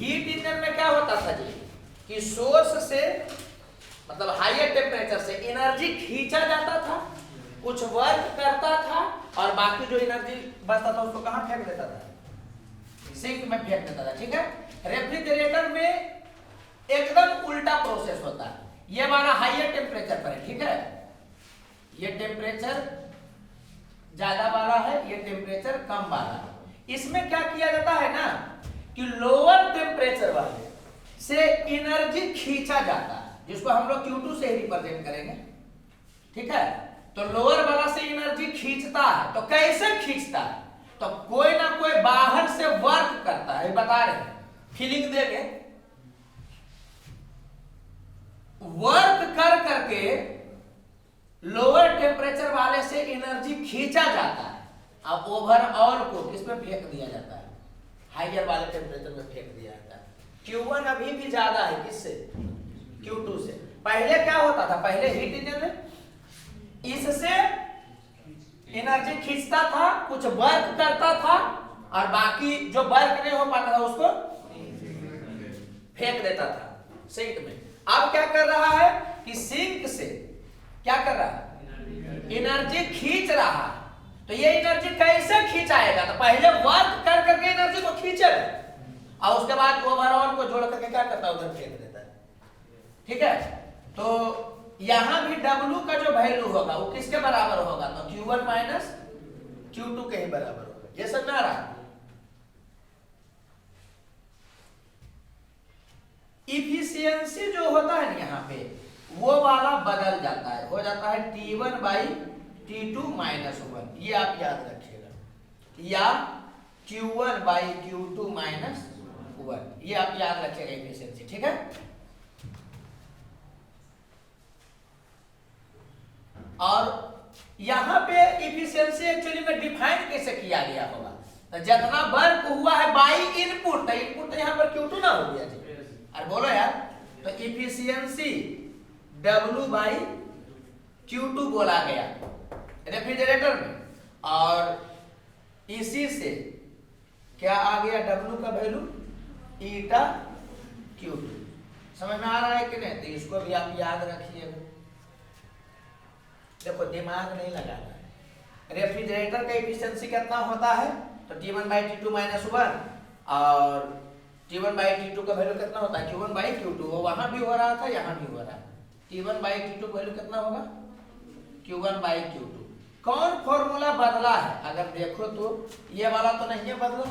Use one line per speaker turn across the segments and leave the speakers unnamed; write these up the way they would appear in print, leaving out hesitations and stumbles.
Heat engine में क्या होता था जी कि सोर्स से मतलब हाईयर टेम्परेचर से एनर्जी खींचा जाता था, कुछ वर्क करता था और बाकी जो एनर्जी बचता था उसको कहां फेंक देता था, सिंक में फेंक देता था। ठीक है, रेफ्रिजरेटर में एकदम उल्टा प्रोसेस होता है। ये वाला हाईयर टेम्परेचर पर है, ठीक है, ये टेम्परेचर ज्यादा वाला है, ये टेम्परेचर कम वाला है। इसमें क्या किया जाता है ना कि लोअर टेम्परेचर वाले से एनर्जी खींचा जाता है, जिसको हम लोग Q2 से ही रिप्रेजेंट करेंगे। ठीक है, तो लोअर वाला से एनर्जी खींचता है, तो कैसे खींचता है, तो कोई ना कोई बाहर से वर्क करता है, बता रहे हैं, फीलिंग देंगे, वर्क कर करके लोअर टेम्परेचर वाले से एनर्जी खींचा जाता है, अब ओवरऑल को किसमें फेंक दिया जाता है, हाइयर वाले टेम्परेचर में फेंक दिया जाता है। Q1 अभी भी ज्यादा है किससे, Q2 से। पहले क्या होता था, पहले हीट इंजन में इससे एनर्जी खींचता था, कुछ वर्क करता था और बाकी जो वर्क नहीं हो पाता था उसको फेंक देता था सिंक में। अब क्या कर रहा है कि सिंक से क्या कर रहा है, एनर्जी खींच रहा है। तो ये एनर्जी कैसे खींचाएगा, तो पहले वर्क कर करके एनर्जी को खींचेगा और उसके बाद ओवरऑल को जोड़ करके क्या करता है, उधर फेंक देता है। ठीक है, तो यहां भी W का जो वैल्यू होगा वो किसके बराबर होगा, तो Q1 माइनस Q2 के ही बराबर होगा। ये समझ में आ रहा है। इफिशियंसी जो होता है ना यहाँ पे वो वाला बदल जाता है, हो जाता है T1 बाई T2 माइनस 1, ये आप याद रखिएगा, या Q1 बाई Q2 माइनस 1, ये आप याद रखिएगा इफिशियंसी। ठीक है, और यहां पे इफिशियंसी एक्चुअली में डिफाइन कैसे किया गया होगा, तो जितना वर्क हुआ है बाई इनपुट, तो इनपुट तो यहां पर Q2 ना हो गया जी, अरे बोलो यार, तो इफिशियंसी W बाई Q2 बोला गया रेफ्रिजरेटर में, और इसी से क्या आ गया W का वैल्यू ईटा Q2। समझ में आ रहा है कि नहीं, तो इसको भी आप याद रखिएगा। देखो दिमाग नहीं लगाना है, रेफ्रिजरेटर का एफिशिएंसी कितना होता है, तो T1 बाई T2 माइनस 1 और T1 बाई T2 का वैल्यू कितना होता है, Q1 बाई Q2, वो वहां भी हो रहा था यहाँ भी हो रहा है। T1 बाई T2 का वैल्यू कितना होगा, Q1 बाई Q2। कौन फॉर्मूला बदला है, अगर देखो तो ये वाला तो नहीं है बदला,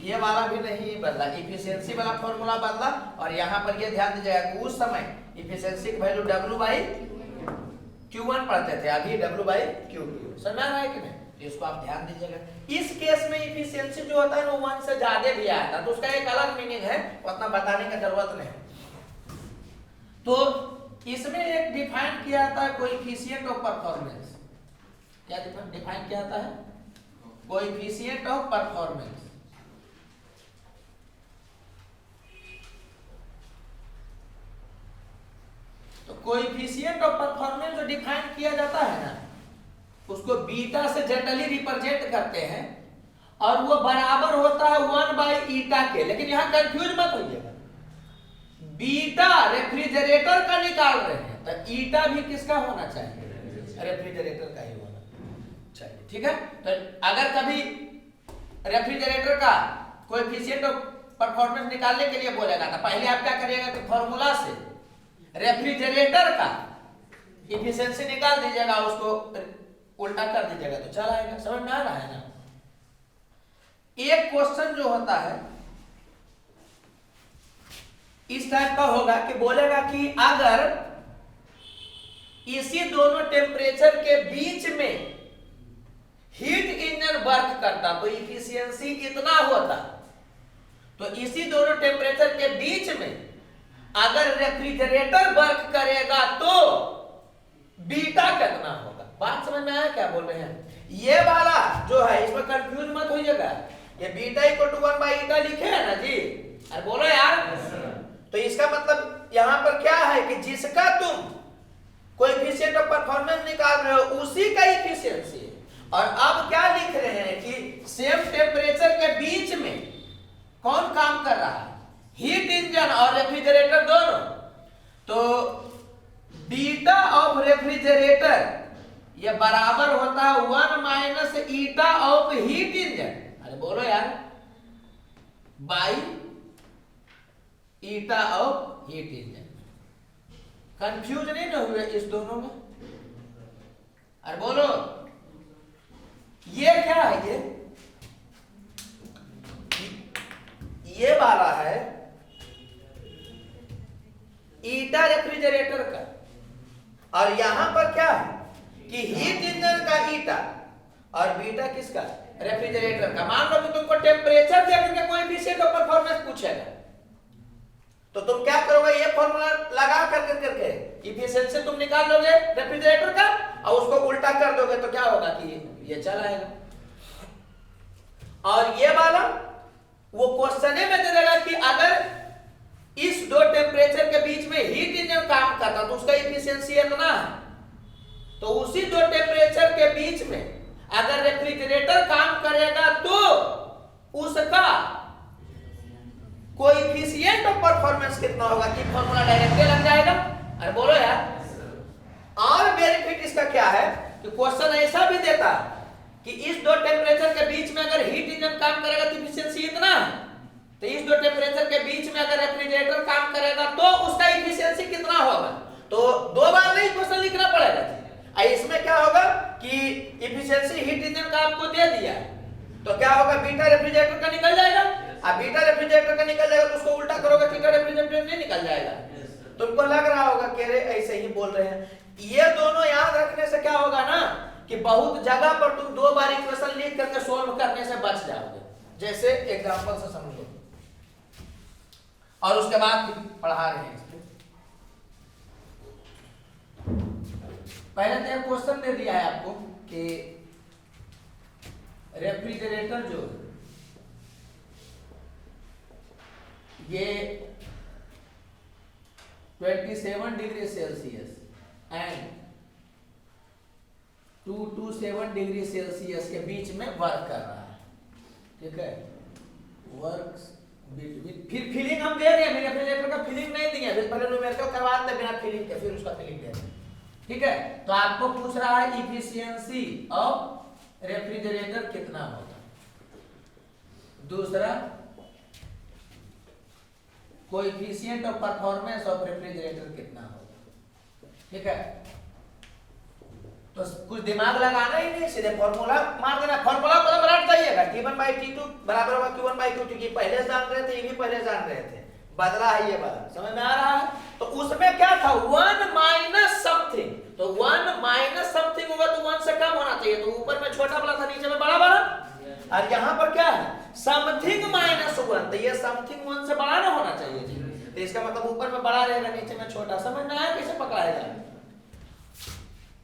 ये वाला भी नहीं बदला, इफिशियंसी वाला फॉर्मूला बदला। और यहाँ पर ये ध्यान दीजिएगा कि उस समय इफिशियंसी की वैल्यू W बाई Q1 पढ़ते थे, अभी W बाई Q2। समझ आ रहा है कि नहीं, इसको आप ध्यान दीजिएगा। इस केस में इफिशियंसी जो होता है वो 1 से ज्यादा भी आता है, तो उसका एक अलग मीनिंग है, उतना बताने की जरूरत नहीं। तो इसमें एक डिफाइन किया जाता है कोएफिशिएंट ऑफ परफॉर्मेंस। क्या डिफाइन किया जाता है, कोएफिशिएंट ऑफ परफॉर्मेंस। तो कोएफिशिएंट ऑफ परफॉर्मेंस जो डिफाइन किया जाता है ना, उसको बीटा से जनरली रिप्रेजेंट करते हैं और वो बराबर होता है 1 बाई ईटा के। लेकिन यहां कंफ्यूज मत होइएगा, बीटा रेफ्रिजरेटर का निकाल रहे हैं तो ईटा भी किसका होना चाहिए, रेफ्रिजरेटर का ही होना चाहिए। ठीक है, तो अगर कभी रेफ्रिजरेटर का कोएफिशिएंट ऑफ परफॉर्मेंस निकालने के लिए बोलेगा तो पहले आप क्या करिएगा कि फॉर्मूला से रेफ्रिजरेटर का इफिशियंसी निकाल दीजिएगा, उसको उल्टा कर दीजिएगा तो चल आएगा। समझ में आ रहा है ना। एक क्वेश्चन जो होता है इस टाइप का होगा कि बोलेगा कि अगर इसी दोनों टेम्परेचर के बीच में हीट इंजन वर्क करता तो इफिशियंसी इतना होता, तो इसी दोनों टेम्परेचर के बीच में अगर रेफ्रिजरेटर वर्क करेगा तो बीटा कितना होगा। बात समझ में आया क्या बोल रहे हैं। ये वाला जो है इसमें कंफ्यूज मत होइएगा, ये beta equal to 1 by eta लिखे है ना जी, अरे बोलो यार। तो इसका मतलब यहां पर क्या है कि जिसका तुम कोएफिशिएंट ऑफ परफॉर्मेंस निकाल रहे हो उसी का इफिशियंसी है। और अब क्या लिख रहे हैं कि सेम टेम्परेचर के बीच में कौन काम कर रहा है, हीट इंजन और रेफ्रिजरेटर दोनों, तो बीटा ऑफ रेफ्रिजरेटर ये बराबर होता है 1 minus eta of heat engine, अरे बोलो यार, by eta of heat engine. Confuse नहीं ना हुए इस दोनों में? अरे बोलो, ये क्या है? ये वाला है ईटा रेफ्रिजरेटर का, और यहां पर क्या है कि हीट इंजन का ईटा और बीटा किसका? रेफ्रिजरेटर का। मान लो कि तुमको टेम्परेचर दे करके कोई भी सेट ऑफ परफॉर्मेंस पूछेगा, तो तुम क्या करोगे? ये फॉर्मूला लगा करके इफिशिएंसी तुम निकाल लोगे रेफ्रिजरेटर का, और उसको उल्टा कर दोगे तो क्या होगा कि ये चल आएगा। और ये वाला वो क्वेश्चन में दे देगा कि अगर इस दो टेम्परेचर के बीच में हीट इंजन काम करता तो उसका इफिशिएंसी इतना है, तो उसी दो टेम्परेचर के बीच में अगर रेफ्रिजरेटर काम करेगा तो उसका कोएफिशिएंट ऑफ परफॉर्मेंस कितना होगा कि फॉर्मूला डायरेक्ट लग जाएगा। अरे बोलो यार, और बेनिफिट इसका क्या है कि क्वेश्चन ऐसा भी देता कि इस दो टेम्परेचर के बीच में अगर हीट इंजन काम करेगा तो इफिशिएंसी इतना है, तो इस दो टेम्परेचर के बीच में अगर रेफ्रिजरेटर काम करेगा तो उसका इफिशिएंसी कितना होगा। तो दो बार नहीं क्वेश्चन लिखना पड़ेगा। इसमें क्या होगा कि इफिशिएंसी हीट इंजन का आपको दे दिया, तो क्या होगा? बीटा रेफ्रिजरेटर का निकल जाएगा, अब बीटा रेफ्रिजरेटर का निकल जाएगा तो उसको उल्टा करोगे बीटा रेफ्रिजरेटर नहीं निकल जाएगा। तुमको लग रहा होगा कि अरे ऐसे ही बोल रहे हैं। ये दोनों याद रखने से क्या होगा ना कि बहुत जगह पर तुम दो बार इक्वेशन लिख करके सोल्व करने से बच जाओगे। जैसे एग्जांपल से समझो, और उसके बाद पढ़ा रहे हैं। पहले तो एक क्वेश्चन दे दिया है आपको कि रेफ्रिजरेटर जो ये 27 degree Celsius and 227 degree Celsius के बीच में वर्क कर रहा है, ठीक है? वर्क बिटवीन, फिर फीलिंग हम दे रहे हैं, रेफ्रिजरेटर का फीलिंग नहीं दिए, फिर पहले न्यूमेरिकल करवाते हैं बिना फीलिंग के, फिर उसका फीलिंग दे रहे हैं, ठीक है? तो आपको पूछ रहा है इफिशियंसी ऑफ रेफ्रिजरेटर कितना होगा। दूसरा, coefficient of performance of refrigerator कितना होगा, ठीक है? तो कुछ दिमाग लगाना ही नहीं, सीधे फॉर्मूला मार देना। फॉर्मूला को रट जाइएगा, T1/T2 बराबर होगा Q1/Q2, क्योंकि पहले जान रहे थे, ये भी पहले जान रहे थे, बदला है ये वाला, समझ में आ रहा है? तो उसमें क्या था? 1 माइनस समथिंग, तो 1 माइनस समथिंग होगा तो 1 से कम होना चाहिए, तो ऊपर में छोटा वाला था, नीचे में बड़ा वाला। और यहाँ पर क्या है? समथिंग माइनस 1, तो ये समथिंग 1 से बड़ा ना होना चाहिए जी, तो इसका मतलब ऊपर में बड़ा रहेगा, नीचे में छोटा। समझ में आया कैसे पकड़ाएगा?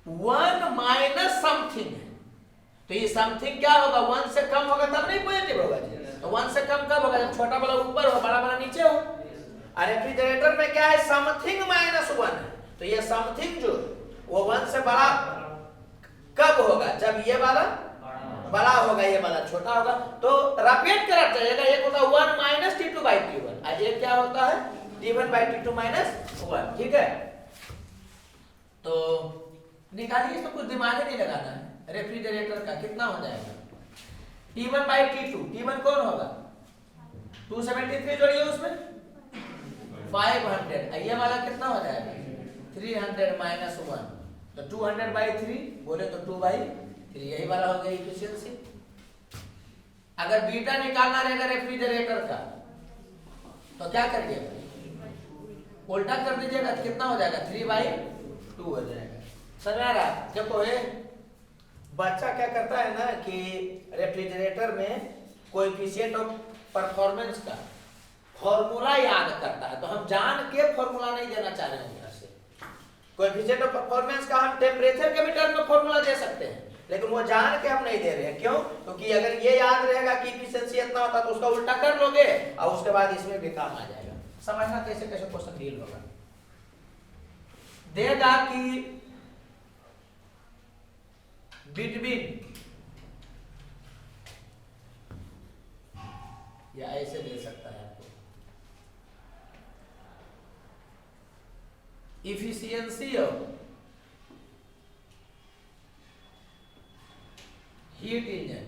1 माइनस समथिंग है, तो ये समथिंग क्या होगा? 1 से कम होगा तब नहीं पॉजिटिव होगा जी। तो 1 से कम कब होगा? जब छोटा वाला ऊपर हो, बड़ा वाला नीचे हो। और रेफ्रिजरेटर में क्या है? समथिंग माइनस 1 है, तो ये समथिंग जो वो 1 से बड़ा कब होगा? जब ये वाला बड़ा होगा, ये वाला छोटा होगा। तो रिपीट कर जाइएगा, एक होता है 1 माइनस T2/T1 और एक क्या होता है? T1/T2 माइनस 1, ठीक है? तो निकालिए, इसमें कुछ दिमाग नहीं लगाना है। रेफ्रिजरेटर का कितना हो जाएगा? T1/T2, T1 कौन होगा? 273 जोड़िए उसमें 500, ये वाला कितना हो जाएगा? 300 माइनस 1, तो 200/3 बोले तो 2/3, यही वाला हो गया इफिशियंसी। अगर बीटा निकालना रहेगा रेफ्रिजरेटर का तो क्या करिए? उल्टा कर दीजिएगा, कितना हो जाएगा? 3/2 हो जाएगा। समझ आ रहा है? देखो ये बच्चा क्या करता है ना कि रेफ्रिजरेटर में कोएफिशिएंट ऑफ परफॉर्मेंस का फॉर्मूला याद करता है, तो हम जान के फॉर्मूला नहीं देना चाह रहे हैं यहाँ से। कोएफिशिएंट ऑफ परफॉर्मेंस का हम टेम्परेचर के भी टर्म में फॉर्मूला दे सकते हैं, लेकिन वो जान के हम नहीं दे रहे हैं। क्यों? क्योंकि अगर ये याद रहेगा कि इफिशिएंसी इतना होता तो उसका उल्टा कर लोगे और उसके बाद इसमें भी काम आ जाएगा। समझना कैसे कैसे क्वेश्चन डील होगा। देगा कि बिटवीन, या ऐसे दे सकता है आपको, efficiency of heat engine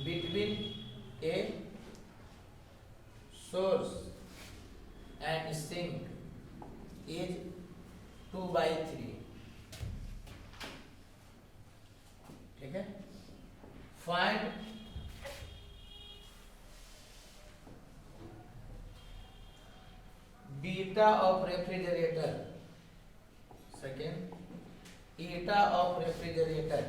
between a source and sink is 2/3. ठीक है, find beta of refrigerator, second eta of refrigerator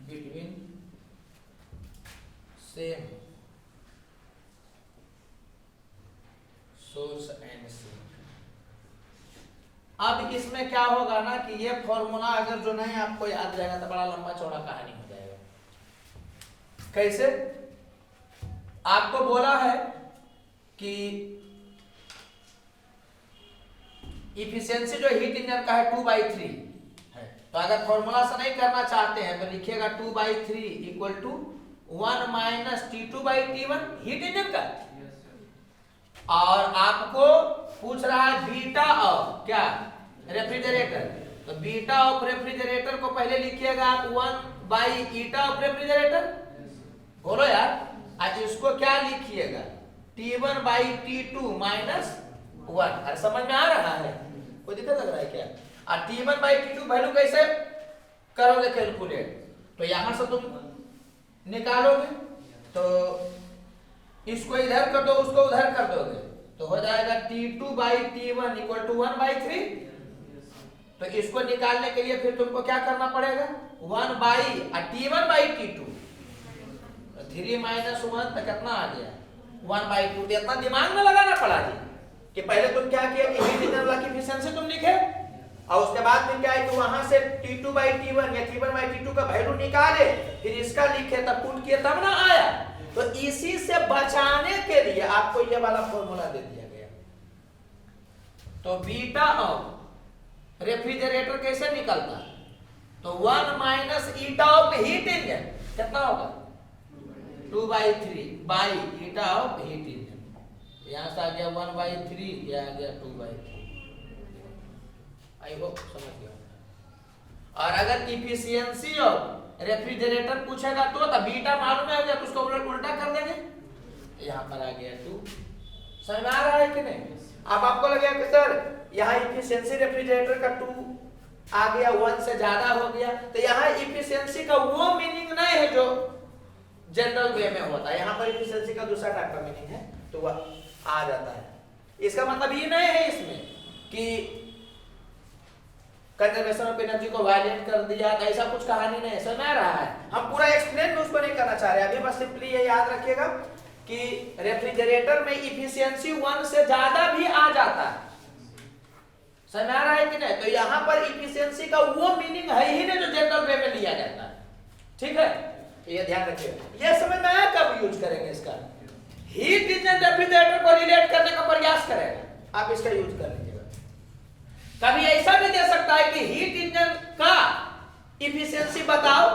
between same source and sink. अब इसमें क्या होगा ना कि ये फॉर्मूला अगर जो नहीं आपको याद रहेगा तो बड़ा लंबा चौड़ा कहानी हो जाएगा। कैसे? आपको बोला है कि इफिशियंसी जो हीट इंजन का है 2/3 है, तो अगर फॉर्मूला से नहीं करना चाहते हैं तो लिखिएगा 2/3 equal to 1 minus T2/T1 heat engine का। और आपको पूछ रहा है बीटा ऑफ क्या, रेफ्रिजरेटर, तो बीटा ऑफ रेफ्रिजरेटर को पहले लिखिएगा आप 1/ईटा ऑफ रेफ्रिजरेटर, बोलो यार। आज इसको क्या लिखिएगा, T1/T2 माइनस 1। अरे समझ में आ रहा है, कोई दिक्कत लग रहा है क्या? और T1/T2 वैल्यू कैसे करोगे कैलकुलेट, तो यहां से तुम निकालोगे, तो इसको इधर कर दो, उसको उधर कर दोगे, तो हो जाएगा T2/T1 इक्वल टू 1/3। तो इसको निकालने के लिए फिर तुमको क्या करना पड़ेगा, 1/T1/T2, 3 माइनस 1 तो कितना आ गया 1/2। तो इतना दिमाग में लगाना पड़ा जी कि पहले तुम क्या किया कि हीट इंजन वाला की एफिशिएंसी तुम लिखे, और उसके बाद फिर क्या है कि वहां से T2/T1 या T1/T2 का वैल्यू निकाले, फिर इसका लिखे, तब पुट किए, तब ना आया। तो इसी से बचाने के लिए आपको ये वाला फॉर्मूला दे दिया गया। तो बीटा ऑफ रेफ्रिजरेटर कैसे निकलता है, तो 1 minus eta of heat engine कितना होगा 2/3 by eta of heat engine. यहां से आ गया 1/3, यह आ गया 2/3। आई होप समझ गया। और अगर इफिशियंसी ऑफ रेफ्रिजरेटर पूछेगा तो बीटा मालूम है तो उसको उल्टा कर देंगे, यहाँ पर आ गया 2। समझ में आ रहा है कि नहीं? अब आपको लगेगा कि सर यहाँ इफिशियंसी रेफ्रिजरेटर का 2 आ गया, 1 से ज्यादा हो गया, तो यहाँ इफिशियंसी का वो मीनिंग नहीं है जो जनरल वे में होता है। यहाँ पर इफिशियंसी का दूसरा टाइप का मीनिंग है, तो वह आ जाता है। इसका मतलब ये नहीं है इसमें कि कंजर्वेशन ऑफ एनर्जी को वायलेट कर दिया, तो ऐसा कुछ कहानी नहीं है। समझ में आ रहा है? हम पूरा एक्सप्लेन उसको नहीं करना चाह रहे, अभी बस सिंपली ये याद रखिएगा कि रेफ्रिजरेटर में इफिशियंसी 1 से ज्यादा भी आ जाता है। समझ में आ रहा है कि नहीं? तो यहाँ पर इफिशियंसी का वो मीनिंग है ही नहीं जो जनरल वे में लिया जाता है। ठीक है, ये ध्यान रखिएगा। ये समझ में आया कब यूज करेंगे इसका, हीट इंजन रेफ्रिजरेटर को रिलेट करने का प्रयास करेगा, आप इसका यूज कर लीजिएगा। कभी ऐसा भी दे सकता है कि हीट इंजन का इफिशियंसी बताओ,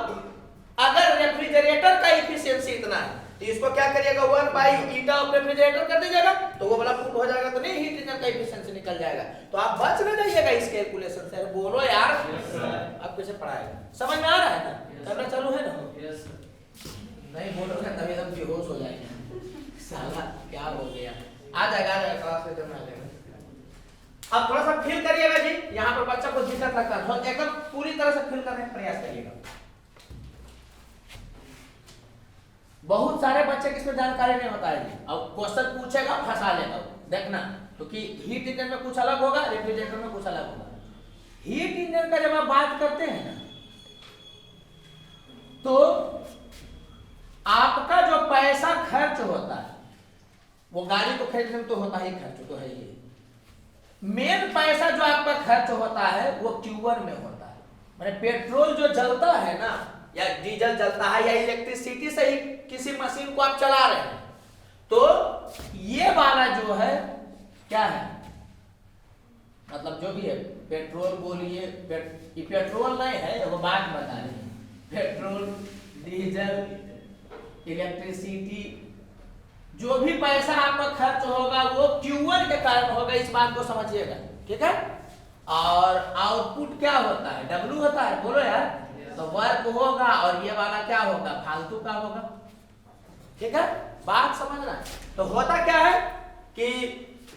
अगर रेफ्रिजरेटर का इफिशियंसी इतना है तो इसको क्या करिएगा 1/ईटा ऑफ रेफ्रिजरेटर कर दीजिएगा, तो वो वाला पुट हो जाएगा, तो नहीं हीट इंजन का इफिशियंसी निकल जाएगा। तो आप बच न जाइएगा इस कैलकुलेशन से। बोलो यार, आप कैसे पढ़ाएगा? समझ में आ रहा है ना? कैमरा चालू है ना? नहीं बोलोगे तभी एकदम बेहोश हो जाएंगे, साला क्या हो गया। आ जाएगा क्लास में जमा लेगा। अब थोड़ा सा फील करिएगा जी, यहाँ पर बच्चा को दिक्कत लगता है, एकदम पूरी तरह से फील करने का प्रयास करिएगा। बहुत सारे बच्चे की इसमें जानकारी नहीं होता है, अब क्वेश्चन पूछेगा फंसा लेगा, देखना तो कि हीट इंजन में कुछ अलग होगा, रेफ्रिजरेटर में कुछ अलग होगा। हीट इंजन का जब आप बात करते हैं ना, तो आपका जो पैसा खर्च होता है वो गाड़ी को खरीदने में तो होता ही, खर्च तो है ही। मेन पैसा जो आपका खर्च होता है वो Q1 में होता है। माने पेट्रोल जो जलता है ना, या डीजल जलता है, या इलेक्ट्रिसिटी से ही किसी मशीन को आप चला रहे हैं, तो ये वाला जो है क्या है, मतलब जो भी है पेट्रोल बोलिए, पेट्रोल नहीं है, वो बात बता रही है, पेट्रोल डीजल, इलेक्ट्रिसिटी, जो भी पैसा आपका खर्च होगा वो Q1 के कारण होगा, इस बात को समझिएगा, ठीक है। और आउटपुट क्या होता है, W होता है, बोलो यार। तो वर्क होगा और ये वाला क्या होगा, फालतू का होगा, ठीक है, बात समझना। तो होता क्या है कि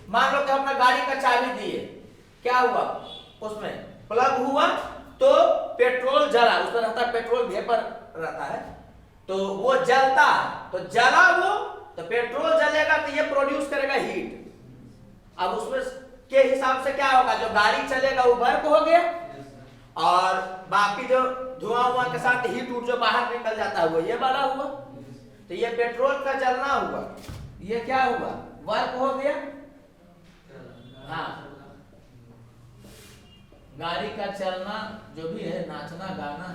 मान लो कि अपना गाड़ी का चाबी दिए, क्या हुआ, उसमें प्लग हुआ तो पेट्रोल जला, उसमें रहता है पेट्रोल वेपर रहता है, तो वो जलता है, तो जला वो, तो पेट्रोल जलेगा तो ये प्रोड्यूस करेगा हीट। अब उसमें के हिसाब से क्या होगा, जो गाड़ी चलेगा वो वर्क हो गया, और बाकी जो धुआं के साथ हीट जो बाहर निकल जाता है वो ये वाला हुआ। तो ये पेट्रोल का जलना हुआ, ये क्या हुआ, वर्क हो गया। हाँ, गाड़ी का चलना जो भी है, नाचना गाना,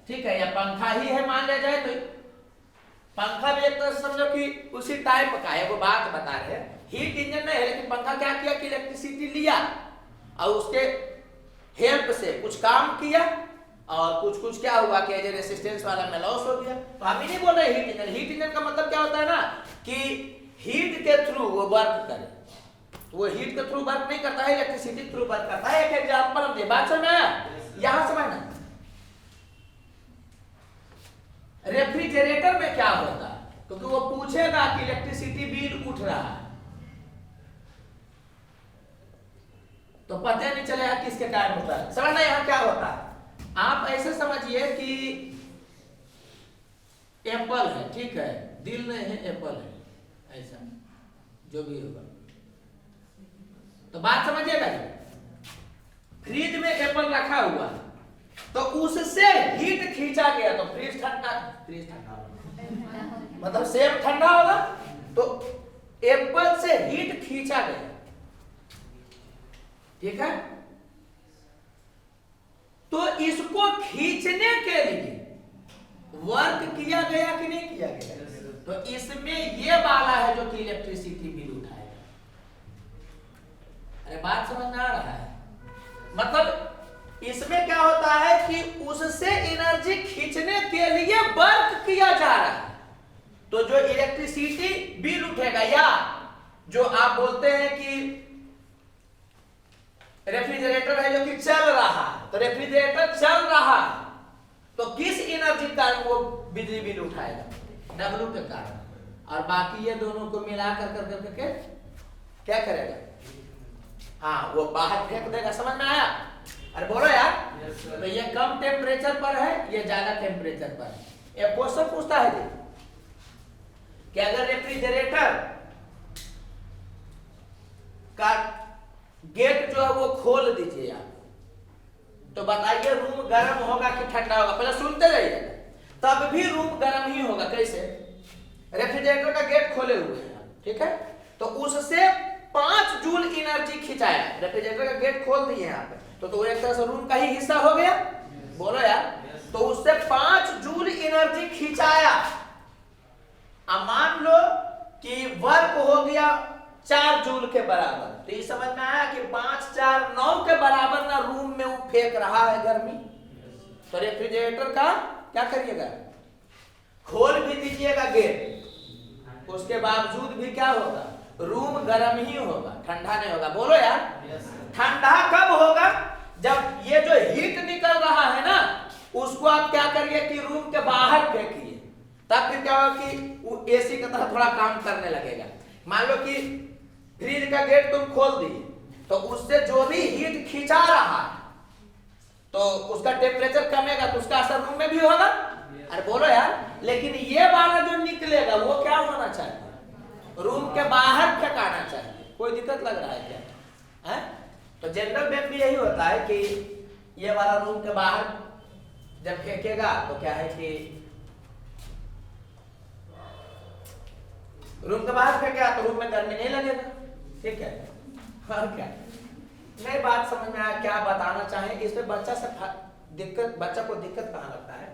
ठीक है, या पंखा ही है मान लिया जाए, तो पंखा भी एक तरह से समझो कि उसी टाइप का है, वो बात बता रहे हैं। हीट इंजन नहीं है, लेकिन पंखा क्या किया कि इलेक्ट्रिसिटी लिया और उसके हेल्प से कुछ काम किया, और कुछ क्या हुआ कि रेसिस्टेंस वाला में लॉस हो गया। तो हम ही नहीं बोल रहे हीट इंजन। हीट इंजन का मतलब क्या होता है ना, कि हीट के थ्रू वो वर्क करे, तो वो हीट के थ्रू वर्क नहीं करता है, इलेक्ट्रिसिटी थ्रू वर्क करता है। एक एग्जांपल हम दे, बात समझ में आया, यहां समझना। रेफ्रिजरेटर में क्या होता है, क्योंकि वो पूछेगा कि इलेक्ट्रिसिटी बिल उठ रहा है, तो पता नहीं चलेगा किसके कारण होता है। समझना यहाँ क्या होता है, आप ऐसे समझिए कि एप्पल है, ठीक है, दिल नहीं है, एप्पल है, ऐसा जो भी होगा, तो बात समझिएगा। फ्रिज में एप्पल रखा हुआ, तो उससे हीट खींचा गया, तो फ्रिज ठंडा मतलब सेब ठंडा होगा, तो एप्पल से हीट खींचा गया, ठीक है। तो इसको खींचने के लिए वर्क किया गया कि नहीं किया गया, तो इसमें ये वाला है जो कि इलेक्ट्रिसिटी बिल उठाएगा। अरे बात समझ में आ रहा है, मतलब इसमें क्या होता है कि उससे एनर्जी खींचने के लिए वर्क किया जा रहा है, तो जो इलेक्ट्रिसिटी बिल उठेगा, या जो आप बोलते हैं कि रेफ्रिजरेटर है जो कि चल रहा है, तो रेफ्रिजरेटर चल रहा है, तो किस एनर्जी का वो बिजली बिल उठाएगा, W के कारण, और बाकी ये दोनों को मिला करके क्या करेगा, हाँ वो बाहर फेंक देगा। समझ में आया, अरे बोलो यार। तो ये कम टेम्परेचर पर है, ये ज्यादा टेम्परेचर पर है। एक क्वेश्चन पूछता है कि अगर रेफ्रिजरेटर का गेट जो है वो खोल दीजिए आप, तो बताइए रूम गर्म होगा कि ठंडा होगा, पहले सुनते जाइए, तब भी रूम गर्म ही होगा। कैसे, रेफ्रिजरेटर का गेट खोले हुए हैं, ठीक है, तो उससे 5 जूल एनर्जी खिंचाया, रेफ्रिजरेटर का गेट खोल दिए यहाँ पे, तो एक तरह से रूम का ही हिस्सा हो गया, बोलो यार। तो उससे 5 जूल एनर्जी खिंचाया, अब मान लो कि वर्क हो गया 4 जूल के बराबर, तो ये समझ में आया कि 5 4 9 के बराबर ना रूम में वो फेंक रहा है गर्मी। तो रेफ्रिजरेटर का क्या करिएगा, खोल भी दीजिएगा गेट, उसके बावजूद भी क्या होगा, रूम गर्म ही होगा, ठंडा नहीं होगा। बोलो यार, ठंडा कब होगा, जब ये जो हीट निकल रहा है ना, उसको आप क्या करिए कि रूम के बाहर फेंकिए, तब फिर क्या होगा कि वो एसी की तरह थोड़ा काम करने लगेगा। मान लो कि फ्रिज का गेट तुम खोल दिए, तो उससे जो भी हीट खिंचा रहा है, तो उसका टेम्परेचर कमेगा, तो उसका असर रूम में भी होगा। अरे बोलो यार, लेकिन ये वाला जो निकलेगा वो क्या होना चाहिए, रूम के बाहर फेंकाना चाहिए। कोई दिक्कत लग रहा है क्या, है? तो जनरल में भी यही होता है कि ये वाला रूम के बाहर जब फेंकेगा, तो क्या है कि रूम के बाहर फेंकेगा तो रूम में गर्मी नहीं लगेगा, ठीक है। और क्या नई बात समझ में आया, क्या बताना चाहें इसमें, बच्चा से दिक्कत, बच्चा को दिक्कत कहाँ लगता है,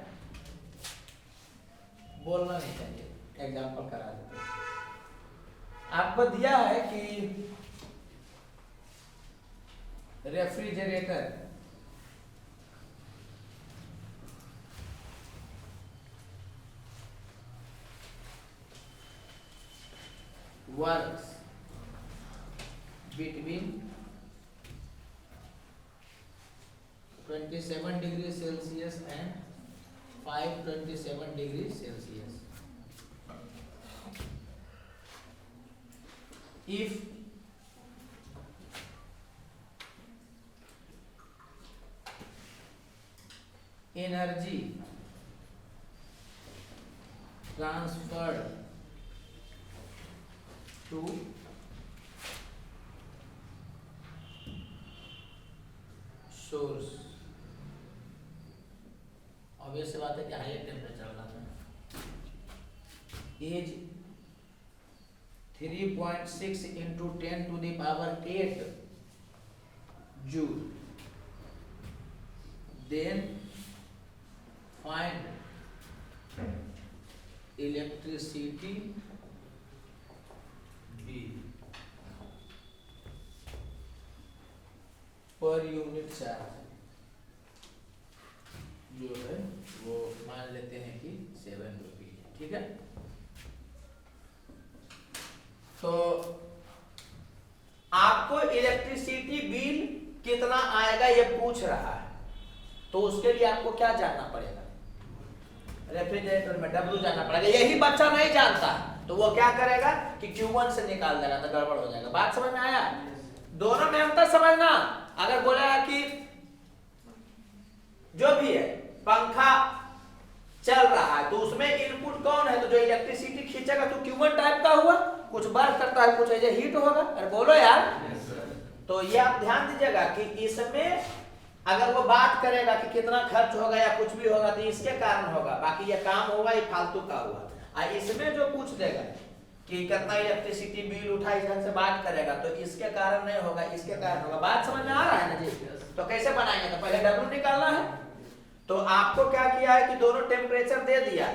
बोलना नहीं चाहिए, एग्जाम्पल करा देते हैं। आपको दिया है कि refrigerator works between 27 degrees Celsius and 527 degrees Celsius. If energy transferred to source, obvious बात है कि हायर टेम्परेचर वाला is 3.6 into 10 to the power 8 joule, then find electricity bill per unit charge, जो है वो मान लेते हैं कि 7 रुपये, ठीक है। तो आपको इलेक्ट्रिसिटी बिल कितना आएगा ये पूछ रहा है, तो उसके लिए आपको क्या जानना पड़ेगा, रेफ्रिजरेटर में W जानना पड़ेगा। यही बच्चा नहीं जानता तो वो क्या करेगा कि Q1 से निकाल देगा, तो गड़बड़ हो जाएगा। बात समझ में आया? दोनों में अंतर समझना। अगर बोला कि जो भी है पंखा चल रहा है तो उसमें इनपुट कौन है, तो जो इलेक्ट्रिसिटी खींचेगा तो Q1 टाइप का हुआ, कुछ बर्फ करता है, कुछ ऐसे हीट होगा। अरे बोलो यार। तो ये आप ध्यान दीजिएगा कि इसमें अगर वो बात करेगा कि कितना खर्च होगा या कुछ भी होगा तो इसके कारण होगा, बाकी ये काम होगा ये फालतू का हुआ। इसमें जो पूछ देगा कि कितना इलेक्ट्रिसिटी बिल उठा, इस ढंग से बात करेगा तो इसके कारण नहीं होगा, इसके कारण होगा। बात समझ में आ रहा है ना जी? तो कैसे बनाएंगे, तो पहले W निकालना है। तो आपको क्या किया है कि दोनों टेम्परेचर दे दिया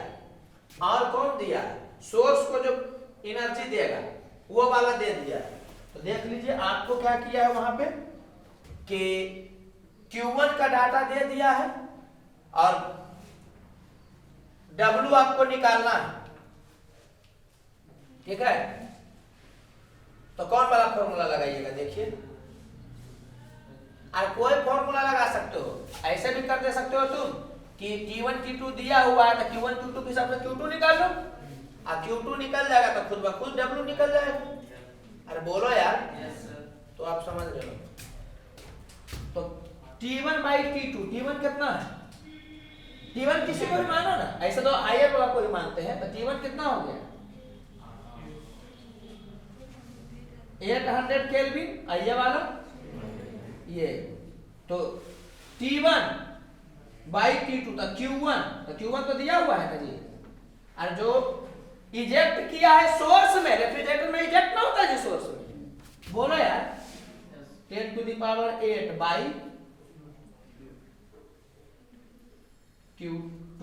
और कौन दिया, सोर्स को जो एनर्जी देगा वो वाला दे दिया। तो देख लीजिए आपको क्या किया है वहां पे कि Q1 का डाटा दे दिया है और W आपको निकालना है, ठीक है। तो कौन वाला फॉर्मूला लगाइएगा, देखिए। और कोई फॉर्मूला लगा सकते हो, ऐसे भी कर दे सकते हो तुम कि T1 T2 दिया हुआ है तो Q1 Q2 के हिसाब से Q2 निकाल लो, और Q2 निकल जाएगा तो खुद ब खुद W निकल जाएगा। अरे बोलो यार। तो आप समझ रहे हो। तो T1 by T2, T1 कितना है, T1 किसी को भी मानो ना, ऐसे तो हायर वाला को ही मानते हैं। तो T1 कितना हो गया 800 केल्विन, ये वाला ये। तो T1 by T2 तो Q1 तो दिया हुआ है ना जी। और जो इजेक्ट किया है सोर्स में, रेफ्रिजरेटर में इजेक्ट ना होता है जी सोर्स में, बोलो यार, 10 to the power 8 by Q2।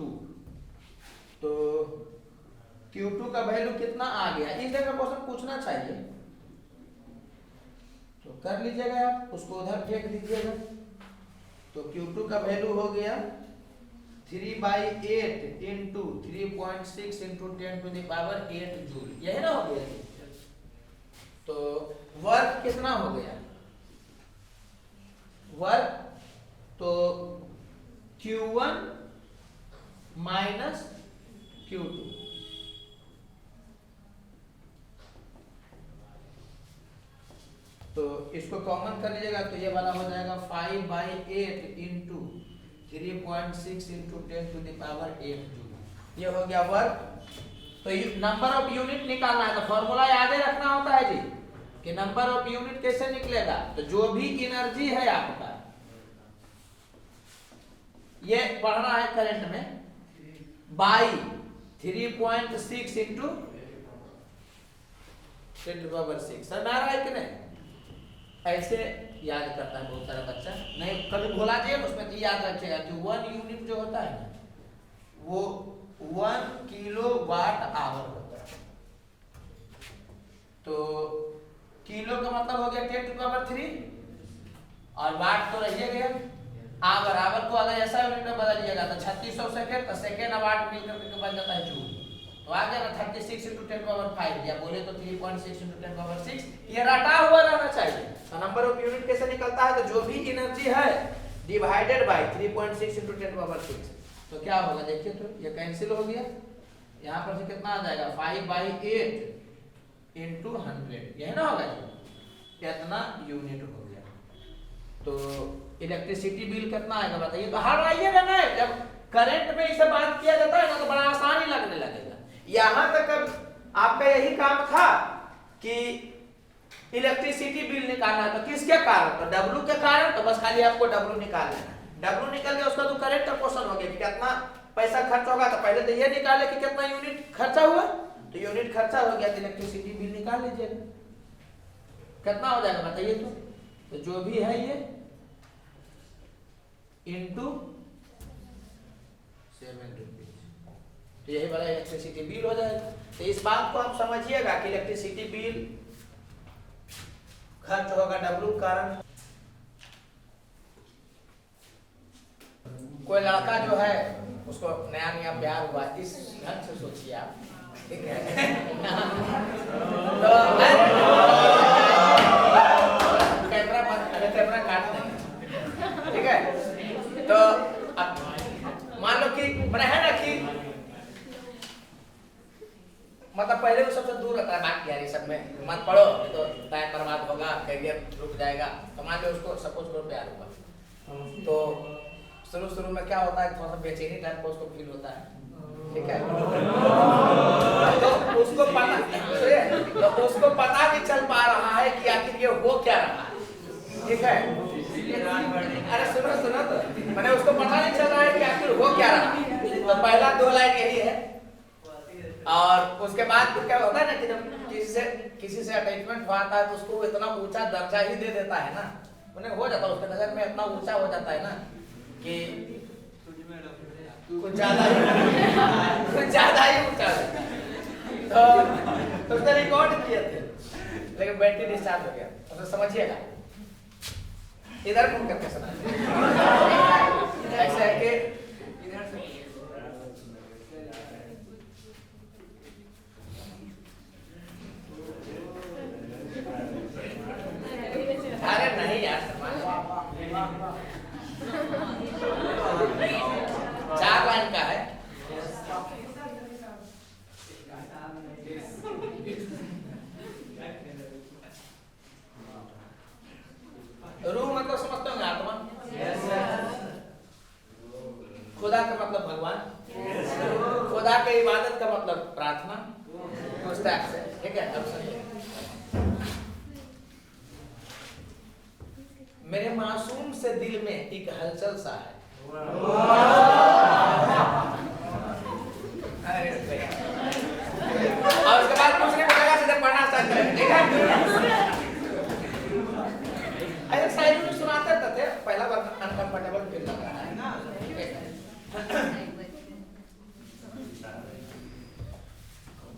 तो Q2 का वैल्यू कितना आ गया, इस जगह क्वेश्चन पूछना चाहिए, तो कर लीजिएगा आप, उसको उधर फेंक दीजिएगा। तो Q2 का वैल्यू हो गया 3/8 into 3.6 into 10 to the power 8 joule, यही ना हो गया। तो वर्क कितना हो गया, वर्क तो Q1 माइनस Q2, तो इसको कॉमन कर लीजिएगा तो ये वाला हो जाएगा 5/8 into 3.6 into 10 to the power 8 joule, ये हो गया वर्क। तो नंबर ऑफ यूनिट निकालना है, तो फॉर्मूला याद रखना होता है जी कि नंबर ऑफ यूनिट कैसे निकलेगा। तो जो भी एनर्जी है आपका, ये पढ़ना है करंट में, by 3.6 into 10 to the power 6, समझ आ रहा है कि नहीं? ऐसे याद करता है बहुत सारा बच्चा, नहीं कभी भुला दिए उसमें तो याद रखेगा कि 1 यूनिट जो होता है ना वो 1 किलोवाट आवर होता है। तो किलो का मतलब हो गया 10 to the power 3 और वाट तो रह गया, आवर को अगर ऐसा यूनिट में बदल दिएगा तो 3600 सेकेंड, तो सेकेंड और वाट मिलकर के बन जाता है जूल। तो आ गया ना 36 × 10⁵ या बोले तो 3.6 × 10⁶। ये रटा हुआ रहना चाहिए। तो नंबर ऑफ यूनिट कैसे निकलता है? तो जो भी एनर्जी है डिवाइडेड बाय 3.6 × 10⁶। तो क्या होगा देखिए, तो ये कैंसिल हो गया, यहाँ पर से कितना आ जाएगा 5/8 × 100, यही ना होगा जी, कितना यूनिट हो गया। तो इलेक्ट्रिसिटी बिल कितना आएगा बताइए। तो हर आइएगा ना, जब करंट में इसे बात किया जाता है ना तो बड़ा आसानी लगने लगेगा। यहाँ तक अब आपका यही काम था कि इलेक्ट्रिसिटी बिल निकालना, तो किसके कारण? तो डब्ल्यू के कारण। तो बस खाली आपको डब्ल्यू निकालना है। डब्ल्यू निकल गया, उसका तो करंट का क्वेश्चन हो गया कि कितना पैसा खर्च होगा। तो पहले तो ये निकाले कि कितना यूनिट खर्चा हुआ। तो यूनिट खर्चा हो गया तो इलेक्ट्रिसिटी बिल निकाल लीजिएगा, कितना हो जाएगा बताइए। तो जो भी है ये इंटू 7 रुपीज, तो यही वाला इलेक्ट्रिसिटी बिल हो जाएगा। तो इस बात को आप समझिएगा कि इलेक्ट्रिसिटी बिल खर्च होगा डब्ल्यू कारण। कोई लड़का जो है उसको नया नया प्यार हुआ, इस ढंग से सोचिए आप, ठीक है। तो कैमरा काट देंगे, ठीक है। तो अब मान लो कि मैंने है ना कि मतलब पहले वो सबसे दूर रहता है, बात यार ये सब में मत पढ़ो तो टाइम बर्बाद होगा, करियर रुक जाएगा। तो मान लो उसको सपोज करो प्यार हुआ, तो शुरू में क्या होता है, थोड़ा सा बेचैनी टाइप का उसको फील होता है, ठीक है। तो उसको पता भी चल पा रहा है कि आखिर ये हो क्या रहा है, ठीक है। अरे सुनो तो मैंने उसको पता नहीं चल रहा है कि आखिर हो क्या रहा है। तो पहला 2 लाइन यही है। और उसके बाद फिर क्या होता है ना कि जब किसी से अटैचमेंट आता है तो उसको इतना ऊंचा दर्जा ही दे देता है ना, उन्हें हो जाता है, उसके नजर में इतना ऊंचा हो जाता है ना कि कुछ ज्यादा ही ऊंचा है। तो उसने रिकॉर्ड किए थे, लेकिन बैटरी डिस्चार्ज हो गया। तो समझिएगा, इधर घूम करके सुना ऐसा है कि अरे नहीं यार, 4 लाइन का है। रूह मतलब समझते होंगे आत्मा, खुदा का मतलब भगवान, खुदा के इबादत का मतलब प्रार्थना, उस टाइप से, ठीक है। अब सुनिए, मेरे मासूम से दिल में एक हलचल सा है। और उसके बाद कुछ नहीं बताएगा, सीधे पढ़ना स्टार्ट करेंगे, ठीक है। ऐसे शायद में सुनाते थे, पहला बार अनकंफर्टेबल फील लग रहा है ना, ठीक है।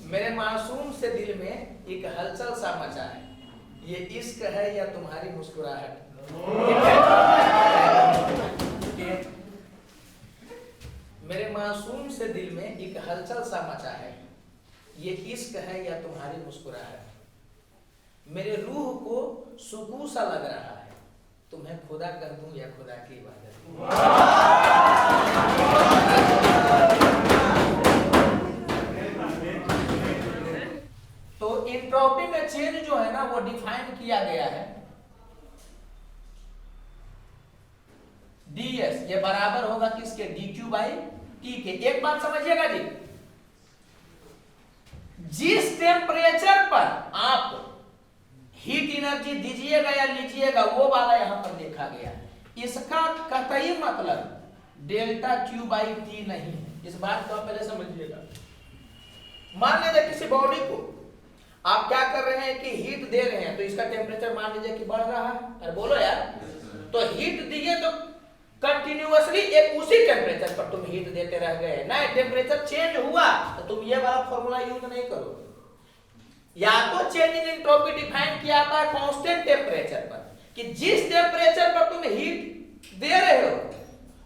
मेरे मासूम से दिल में एक हलचल सा मचा है, ये इश्क है या तुम्हारी मुस्कुराहट। मेरे मासूम से दिल में एक हलचल सा मचा है, ये इश्क है या तुम्हारी मुस्कुराहट। मेरे रूह को सुकून सा लग रहा है, तुम्हें खुदा कर दूं या खुदा की इबादत। तो एंट्रोपी में चेंज जो है ना वो डिफाइन किया गया है, ds ये बराबर होगा किसके, dq/t के। एक बात समझिएगा जी, जिस टेम्परेचर पर आप हीट एनर्जी दीजिएगा या लीजिएगा वो वाला यहां पर लिखा गया है। इसका कतई मतलब ΔQ/T नहीं है, इस बात को आप पहले समझिएगा। मान लीजिए किसी बॉडी को आप क्या कर रहे हैं कि हीट दे रहे हैं, तो इसका टेम्परेचर मान लीजिए कि बढ़ रहा है। अरे बोलो यार, तो हीट दिए तो कंटिन्यूअसली एक उसी टेम्परेचर पर तुम हीट देते रह गए ना, टेम्परेचर चेंज हुआ तो तुम ये वाला फॉर्मूला यूज नहीं करो। या तो चेंज इन एंट्रोपी डिफाइन किया था कांस्टेंट टेम्परेचर पर, कि जिस टेम्परेचर पर तुम हीट दे रहे हो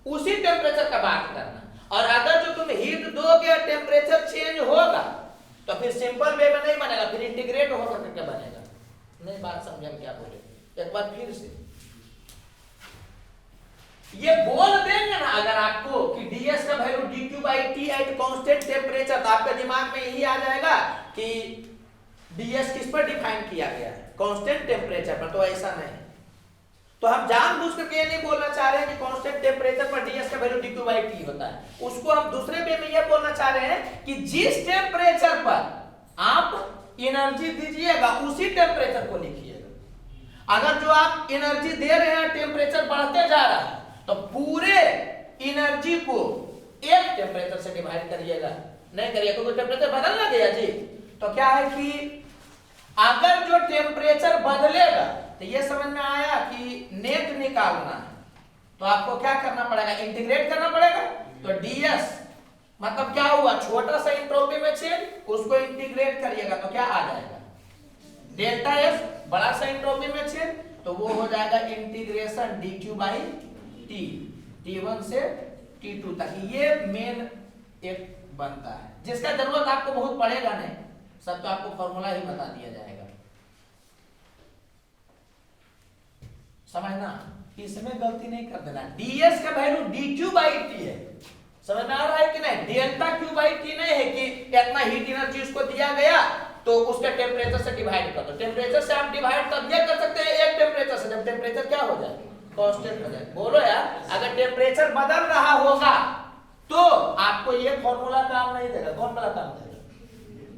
उसी टेम्परेचर का बात करना, और अगर जो तुम हीट दोगे टेम्परेचर चेंज होगा तो फिर सिंपल वे में नहीं बनेगा, फिर इंटीग्रेट होकर करके बनेगा। नहीं बात समझे हम क्या बोले, एक बार फिर से ये बोल देंगे ना अगर आपको कि ds का value dq/t at constant temperature, तो आपके दिमाग में यही आ जाएगा कि ds किस पर डिफाइन किया गया है, कांस्टेंट टेम्परेचर पर। तो ऐसा नहीं, तो हम जानबूझ करके ये नहीं बोलना चाह रहे हैं कि कांस्टेंट टेम्परेचर पर ds का वैल्यू dq/t होता है। उसको हम दूसरे वे में ये बोलना चाह रहे हैं कि जिस टेम्परेचर पर आप एनर्जी दीजिएगा उसी टेम्परेचर को लिखिएगा। अगर जो आप एनर्जी दे रहे हैं टेम्परेचर बढ़ते जा रहा है तो पूरे एनर्जी को एक टेम्परेचर से डिवाइड करिएगा, नहीं करिएगा क्योंकि टेम्परेचर बदल ना गया जी। तो क्या है कि अगर जो टेम्परेचर बदलेगा तो ये समझ में आया कि नेट निकालना है, तो आपको क्या करना पड़ेगा, इंटीग्रेट करना पड़ेगा। तो ds मतलब क्या हुआ, छोटा सा एंट्रोपी में चेंज, उसको इंटीग्रेट करिएगा तो क्या आ जाएगा, डेल्टा एफ बड़ा सा एंट्रोपी में चेंज, तो वो हो जाएगा इंटीग्रेशन dq/t t1 से t2 तक। ये मेन एक बनता है जिसका जरूरत आपको बहुत पड़ेगा नहीं, सब तो आपको फॉर्मूला ही बता दिया जाएगा। समझना, इसमें गलती नहीं कर देना। ds का वैल्यू dq/t है, समझ में आ रहा है कि नहीं, डेल्टा q/t नहीं है कि इतना हीट एनर्जी उसको दिया गया तो उसके टेम्परेचर से डिवाइड कर दो। टेम्परेचर से आप डिवाइड तब ये कर सकते हैं एक टेम्परेचर से जब टेम्परेचर क्या हो जाए, कांस्टेंट हो जाए। बोलो यार, अगर टेम्परेचर बदल रहा होगा तो आपको ये फॉर्मूला काम नहीं देगा। कौन वाला काम देगा,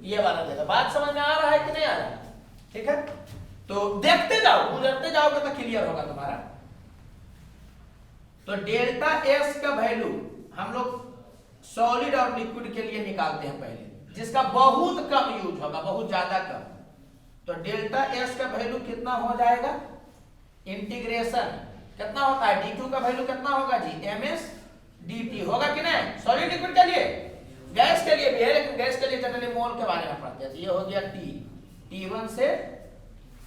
ये वाला देगा। बात समझ में आ रहा है कि नहीं आ रहा है, ठीक है। तो देखते जाओ, गुजरते जाओगे तो क्लियर होगा तुम्हारा। तो डेल्टा एस का वैल्यू हम लोग सॉलिड और लिक्विड के लिए निकालते हैं पहले, जिसका बहुत कम यूज होगा, बहुत ज्यादा कम। तो डेल्टा एस का वैल्यू कितना हो जाएगा, इंटीग्रेशन कितना होता है, dq का वैल्यू कितना होगा जी, ms dt होगा कि नहीं। सॉलिड लिक्विड के लिए, गैस के लिए भी है, लेकिन गैस के लिए जनरली मोल के बारे में पढ़ते हैं। ये हो गया t1 से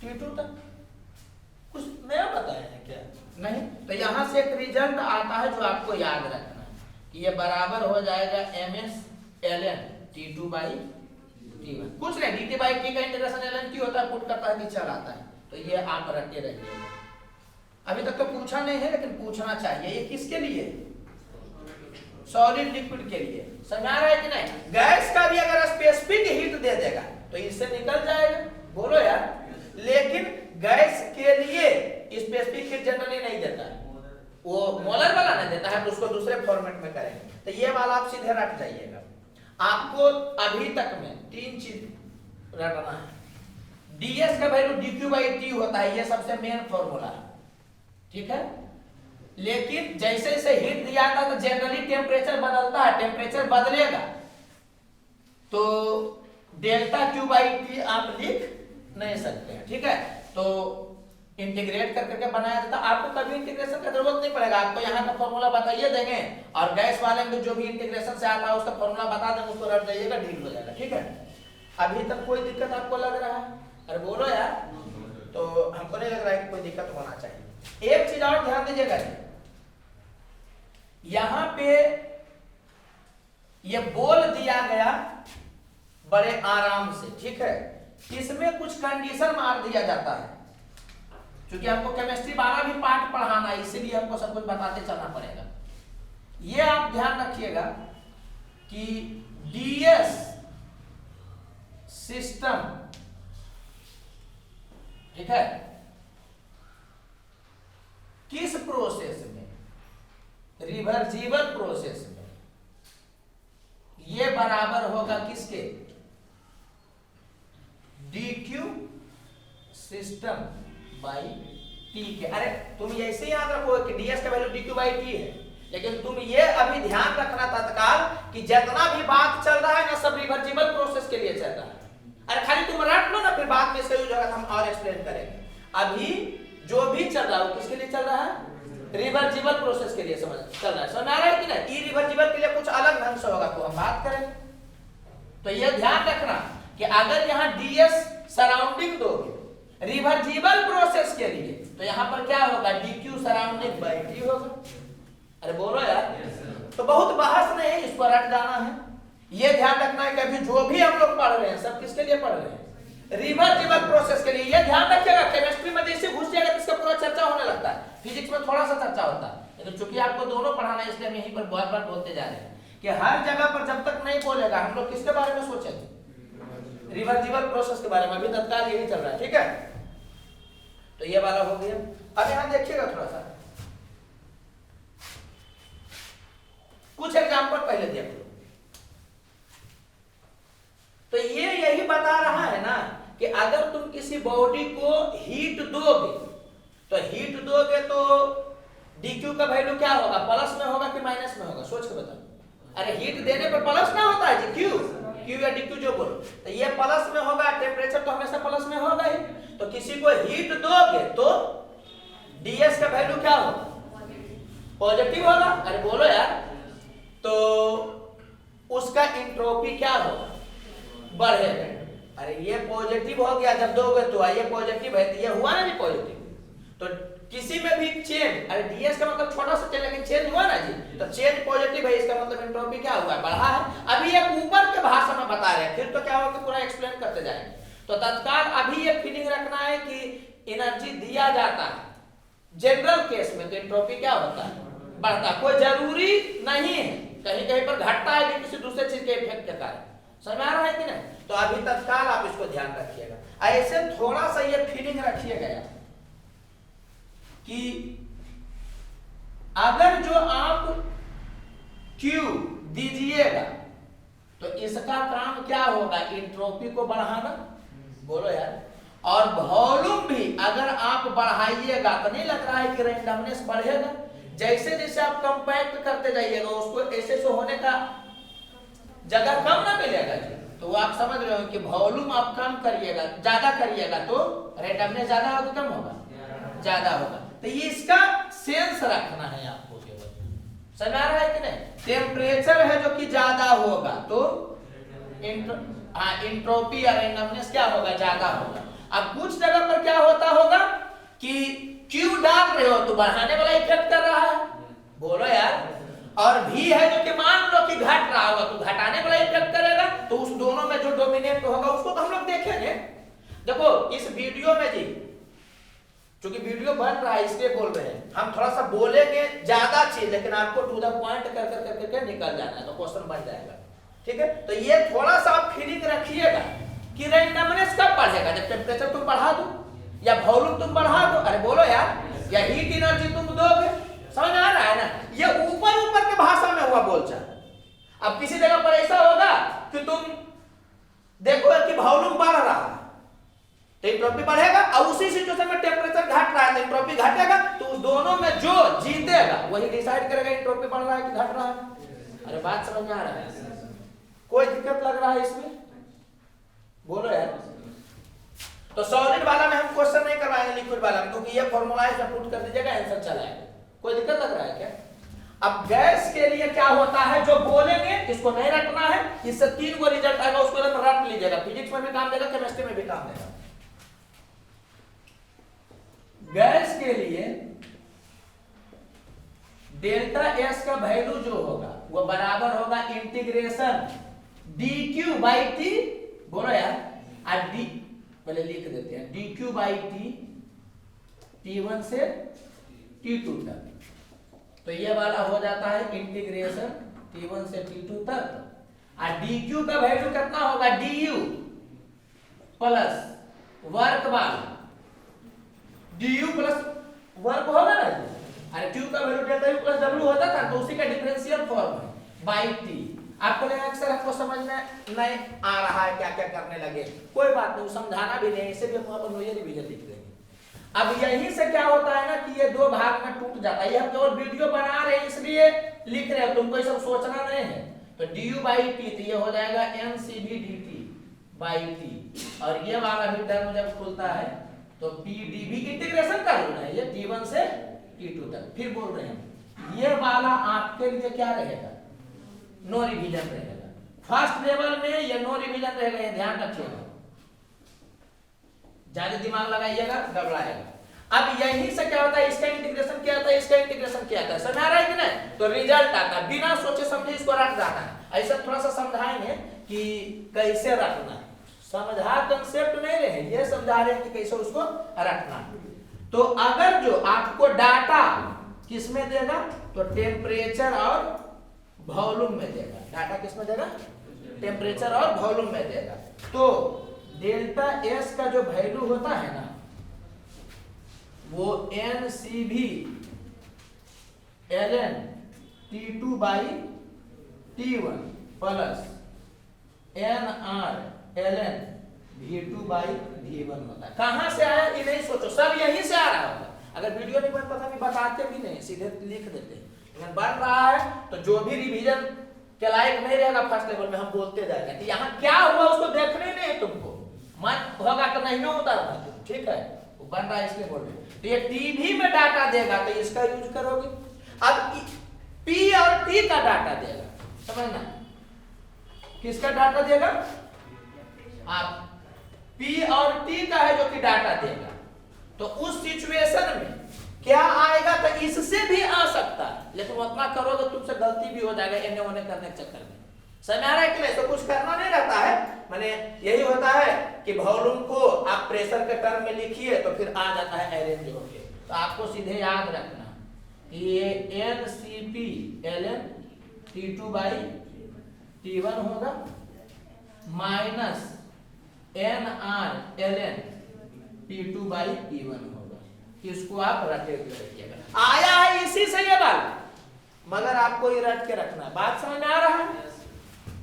t2 तक। कुछ नया बताया है क्या, नहीं। तो यहां से एक रिजल्ट आता है जो आपको याद रखना है कि ये बराबर हो जाएगा ms ln t2/t1। कुछ नहीं, dt/t का इंटीग्रेशन ln t होता है, पुट करता है नीचे आता है। तो ये आप रटते रहिए। अभी तक तो पूछा नहीं है लेकिन पूछना चाहिए। ये किसके लिए, सॉलिड लिक्विड के लिए। समझ आ रहा है कि नहीं। गैस का भी अगर स्पेसिफिक हीट दे देगा तो इससे निकल जाएगा, बोलो यार। लेकिन गैस के लिए स्पेसिफिक हीट जनरली नहीं देता है, वो मोलर वाला नहीं देता है, तो उसको दूसरे फॉर्मेट में करेंगे। तो ये वाला आप सीधे रट जाइएगा। आपको अभी तक में 3 चीज रटना है। ds का वैल्यू dq/t होता है, ये सबसे मेन फॉर्मूला है, ठीक है। लेकिन जैसे जैसे हीट दिया था तो जनरली टेम्परेचर बदलता है, टेम्परेचर बदलेगा तो डेल्टा q/t आप लिख नहीं सकते हैं, ठीक है। तो इंटीग्रेट कर करके बनाया जाता है। आपको कभी इंटीग्रेशन का जरूरत नहीं पड़ेगा, आपको यहाँ का फॉर्मूला बताइए देंगे और गैस वाले में जो भी इंटीग्रेशन से आता है उसका फॉर्मूला बता देंगे, उसको रट जाइएगा, डील हो जाएगा, ठीक है। अभी तक कोई दिक्कत आपको लग रहा है, अरे बोलो यार। तो हमको नहीं लग रहा है कि कोई दिक्कत होना चाहिए। एक चीज और ध्यान दीजिएगा, यहां पे ये बोल दिया गया बड़े आराम से, ठीक है। इसमें कुछ कंडीशन मार दिया जाता है, क्योंकि हमको केमिस्ट्री 12 भी पार्ट पढ़ाना है, इसीलिए हमको सब कुछ बताते चलना पड़ेगा। ये आप ध्यान रखिएगा कि ds सिस्टम, ठीक है, किस प्रोसेस में, रिवर्सिबल प्रोसेस में, ये बराबर होगा किसके, dq सिस्टम बाई t के। अरे तुम ऐसे याद रखो कि ds का वैल्यू dq/t है, लेकिन तुम ये अभी ध्यान रखना तत्काल कि जितना भी बात चल रहा है ना सब रिवर्सिबल प्रोसेस के लिए चल रहा है। अरे खाली तुम रट लो ना, फिर बाद में से यूज होगा, हम और एक्सप्लेन करेंगे। अभी जो भी चल रहा है वो किसके लिए चल रहा है, रिवर्सिबल प्रोसेस के लिए समझ चल रहा है। समझ आ रहा है कि नहीं। इरिवर्सिबल के लिए कुछ अलग ढंग से होगा तो हम बात करें। तो ये ध्यान रखना कि अगर यहाँ ds सराउंडिंग दोगे रिवर्सिबल प्रोसेस के लिए तो यहाँ पर क्या होगा, dq सराउंडिंग बाई t होगा। अरे बोलो यार। तो बहुत बहस नहीं, इस पर रट जाना है। ये ध्यान रखना है कि अभी जो भी हम लोग पढ़ रहे हैं सब किसके लिए पढ़ रहे हैं? रिवर्सिबल प्रोसेस के लिए। ये ध्यान रखिएगा, केमिस्ट्री में जैसे घुस जाएगा तो इसका पूरा चर्चा होने लगता है, फिजिक्स में थोड़ा सा चर्चा होता है, लेकिन चूंकि आपको दोनों पढ़ाना है इसलिए हम यहीं पर बहुत बार बोलते जा रहे हैं कि हर जगह पर जब तक नहीं बोलेगा हम लोग किसके बारे में सोचेंगे? रिवर्सिबल प्रोसेस के बारे में। अभी तत्काल यही चल रहा है, ठीक है। तो ये वाला हो गया। अब यहां देखिएगा थोड़ा सा, कुछ एग्जांपल पहले देख लो। तो ये यही बता रहा है ना कि अगर तुम किसी बॉडी को हीट दोगे तो dq का वैल्यू क्या होगा? प्लस में होगा कि माइनस में होगा? सोच के बताओ। अरे हीट देने पर प्लस ना होता है जी, q या dq जो बोलो, तो ये प्लस में होगा, टेम्परेचर तो हमेशा प्लस में होगा ही। तो किसी को हीट दोगे तो ds का वैल्यू क्या होगा? पॉजिटिव होगा। अरे बोलो यार। तो उसका एंट्रोपी क्या होगा? बढ़ेगा। अरे ये पॉजिटिव हो गया, जब दोगे तो ये पॉजिटिव है, तो ये हुआ ना जी पॉजिटिव। तो किसी में भी चेंज, अरे ds का मतलब छोटा सा चेंज, लेकिन चेंज हुआ ना जी, तो चेंज पॉजिटिव है, इसका मतलब एंट्रोपी क्या हुआ? बढ़ा है। अभी ये ऊपर के भाषा में बता रहे हैं, फिर तो क्या होगा कि पूरा एक्सप्लेन करते जाएंगे। तो तत्काल अभी ये फीलिंग रखना है कि एनर्जी दिया जाता है जनरल केस में तो एंट्रोपी क्या होता है? बढ़ता। कोई जरूरी नहीं है, कहीं कहीं पर घटता है कि किसी दूसरे चीज के इफेक्ट के कारण। समझ में आ रहा है कि नहीं? तो अभी तत्काल आप इसको ध्यान रखिएगा। ऐसे थोड़ा सा ये फीलिंग रखिएगा कि अगर जो आप Q दीजिएगा तो इसका काम क्या होगा? एंट्रोपी को बढ़ाना। बोलो यार। और वॉल्यूम भी अगर आप बढ़ाइएगा तो नहीं लग रहा है कि रैंडमनेस बढ़ेगा? जैसे जैसे आप कंपैक्ट करते जाइएगा उसको ऐसे से होने का जगह कम ना मिलेगा जी। तो आप समझ रहे हो कि वॉल्यूम आप कम करिएगा, ज्यादा करिएगा तो रैंडमनेस ज्यादा होगा कम होगा? ज्यादा होगा। तो ये इसका सेंस रखना है आपको केवल। समझ आ रहा है कि नहीं? टेम्परेचर है जो कि ज्यादा होगा तो एंट्रोपी या रैंडमनेस क्या होगा? ज्यादा होगा। अब कुछ जगह पर क्या होता होगा कि Q डाल रहे हो तो बढ़ाने वाला इफेक्ट कर रहा है। बोलो यार। और V है जो कि मान लो कि घट रहा होगा तो घटाने वाला इफेक्ट करेगा। तो उस दोनों में जो डोमिनेट होगा उसको तो हम लोग देखेंगे। देखो इस वीडियो में जी, क्योंकि वीडियो बन रहा है इसलिए बोल रहे हैं, हम थोड़ा सा बोलेंगे ज्यादा चीज, लेकिन आपको टू द पॉइंट कर निकल जाना है तो क्वेश्चन बन जाएगा। ठीक है। तो ये थोड़ा सा आप फीलिंग रखिएगा कि रैंडमनेस कब बढ़ेगा? जब टेम्परेचर तुम बढ़ा दो या वॉल्यूम तुम बढ़ा दो। अरे बोलो यार। या हीट एनर्जी तुम दोगे। समझ आ रहा है ना? ये ऊपर ऊपर के भाषा में हुआ बोलचाल। अब किसी जगह पर ऐसा होगा कि तुम देखो कि वॉल्यूम बढ़ रहा है तो एंट्रोपी बढ़ेगा, और उसी सिचुएशन में टेम्परेचर घट रहा है तो एंट्रोपी घटेगा। तो उस दोनों में जो जीतेगा वही डिसाइड करेगा एंट्रोपी बढ़ रहा है कि घट रहा है। अरे बात समझ में आ रहा है? कोई दिक्कत लग रहा है इसमें? बोलो यार। तो सॉलिड वाला में हम क्वेश्चन नहीं करवाएंगे, लिक्विड वाला में, क्योंकि ये फॉर्मूला है, पुट कर दीजिएगा आंसर चला आएगा। कोई दिक्कत लग रहा है क्या? अब गैस के लिए क्या होता है जो बोलेंगे इसको नहीं रटना है, इससे 3 को रिजल्ट आएगा, उसको रट लीजिएगा। फिजिक्स में भी काम देगा, केमिस्ट्री में भी काम देगा। गैस के लिए डेल्टा एस का वैल्यू जो होगा वो बराबर होगा इंटीग्रेशन dq बाई टी। बोलो यार। डी पहले लिख देते हैं, dq बाई टी, t1 से t2 तक। तो ये वाला हो जाता है इंटीग्रेशन t1 से t2 तक। और dq का वैल्यू कितना होगा? du प्लस वर्क वाला, du प्लस वर्क होगा ना। अरे q का value delta u plus w होता था तो उसी का डिफरेंशियल फॉर्म है बाई टी। आपको लगा अक्सर आपको समझ में नहीं आ रहा है, क्या क्या करने लगे, कोई बात नहीं, समझाना भी नहीं, इसे भी हम अपन नोयर रिवीजन लिख देंगे। अब यहीं से क्या होता है ना कि ये 2 भाग में टूट जाता है। ये हम केवल वीडियो बना रहे हैं इसलिए लिख रहे हैं, तुमको ये सब सोचना नहीं है। तो du बाई टी, तो ये हो जाएगा mcv dt बाई टी, और ये वाला भी टर्म जब खुलता है तो pdv इंटीग्रेशन कर लो ना, ये t1 से t2 तक। फिर बोल रहे हैं ये वाला आपके लिए क्या रहेगा? नो रिवीजन रहेगा। फर्स्ट लेवल में ये नो रिवीजन रहेगा, ये ध्यान रखिएगा, ज्यादा दिमाग लगाइएगा गड़बड़ाएगा। अब यहीं से क्या होता है, इसका इंटीग्रेशन क्या होता है, इसका इंटीग्रेशन क्या होता है, समझ आ रहा है कि नहीं? तो रिजल्ट आता है, बिना सोचे समझे इसको रट जाना है। ऐसा थोड़ा सा समझाएंगे कि कैसे रटना है, समझा कंसेप्ट नहीं रहे, ये समझा रहे हैं कि कैसे उसको रटना। तो अगर जो आपको डाटा किसमें देगा, तो टेम्परेचर और वॉल्यूम में देगा। डाटा किसमें देगा, टेम्परेचर और वॉल्यूम में देगा। तो डेल्टा एस का जो वैल्यू होता है ना, वो NCV ln T2 by T1 plus NR ln V2 by V1 होता है। कहां से आया ये नहीं सोचो, सब यहीं से आ रहा होगा। अगर वीडियो नहीं बन पाता, नहीं बताते भी नहीं, सीधे लिख देते। लेकिन बन रहा है तो जो भी रिवीजन के लायक नहीं रहेगा फर्स्ट लेवल में, हम बोलते जाएंगे कि यहाँ क्या हुआ उसको देखने नहीं है तुमको, मन होगा तो नहीं उतारना तुम, ठीक है? वो बन रहा है इसलिए बोल रहे। तो ये टीवी में डाटा देगा तो इसका यूज करोगे। अब पी और टी का डाटा देगा, समझना, किसका डाटा देगा, आप पी और टी का है जो कि डाटा देगा। तो उस सिचुएशन में क्या आएगा, तो इससे भी आ सकता है, लेकिन उतना करोगे तो तुमसे गलती भी हो जाएगा एने ओने करने के चक्कर में। समझ आ रहा है कि नहीं? तो कुछ करना नहीं रहता है, माने यही होता है कि वॉल्यूम को आप प्रेशर के टर्म में लिखिए तो फिर आ जाता है अरेंज होके। तो आपको सीधे याद रखना कि ये NCP ln T2 by T1 होगा minus NR ln T2 by T1 होगा। इसको आप रटे के रखिएगा। आया है इसी से ये बात, मगर आपको ये रट के रखना। बात समझ में आ रहा है?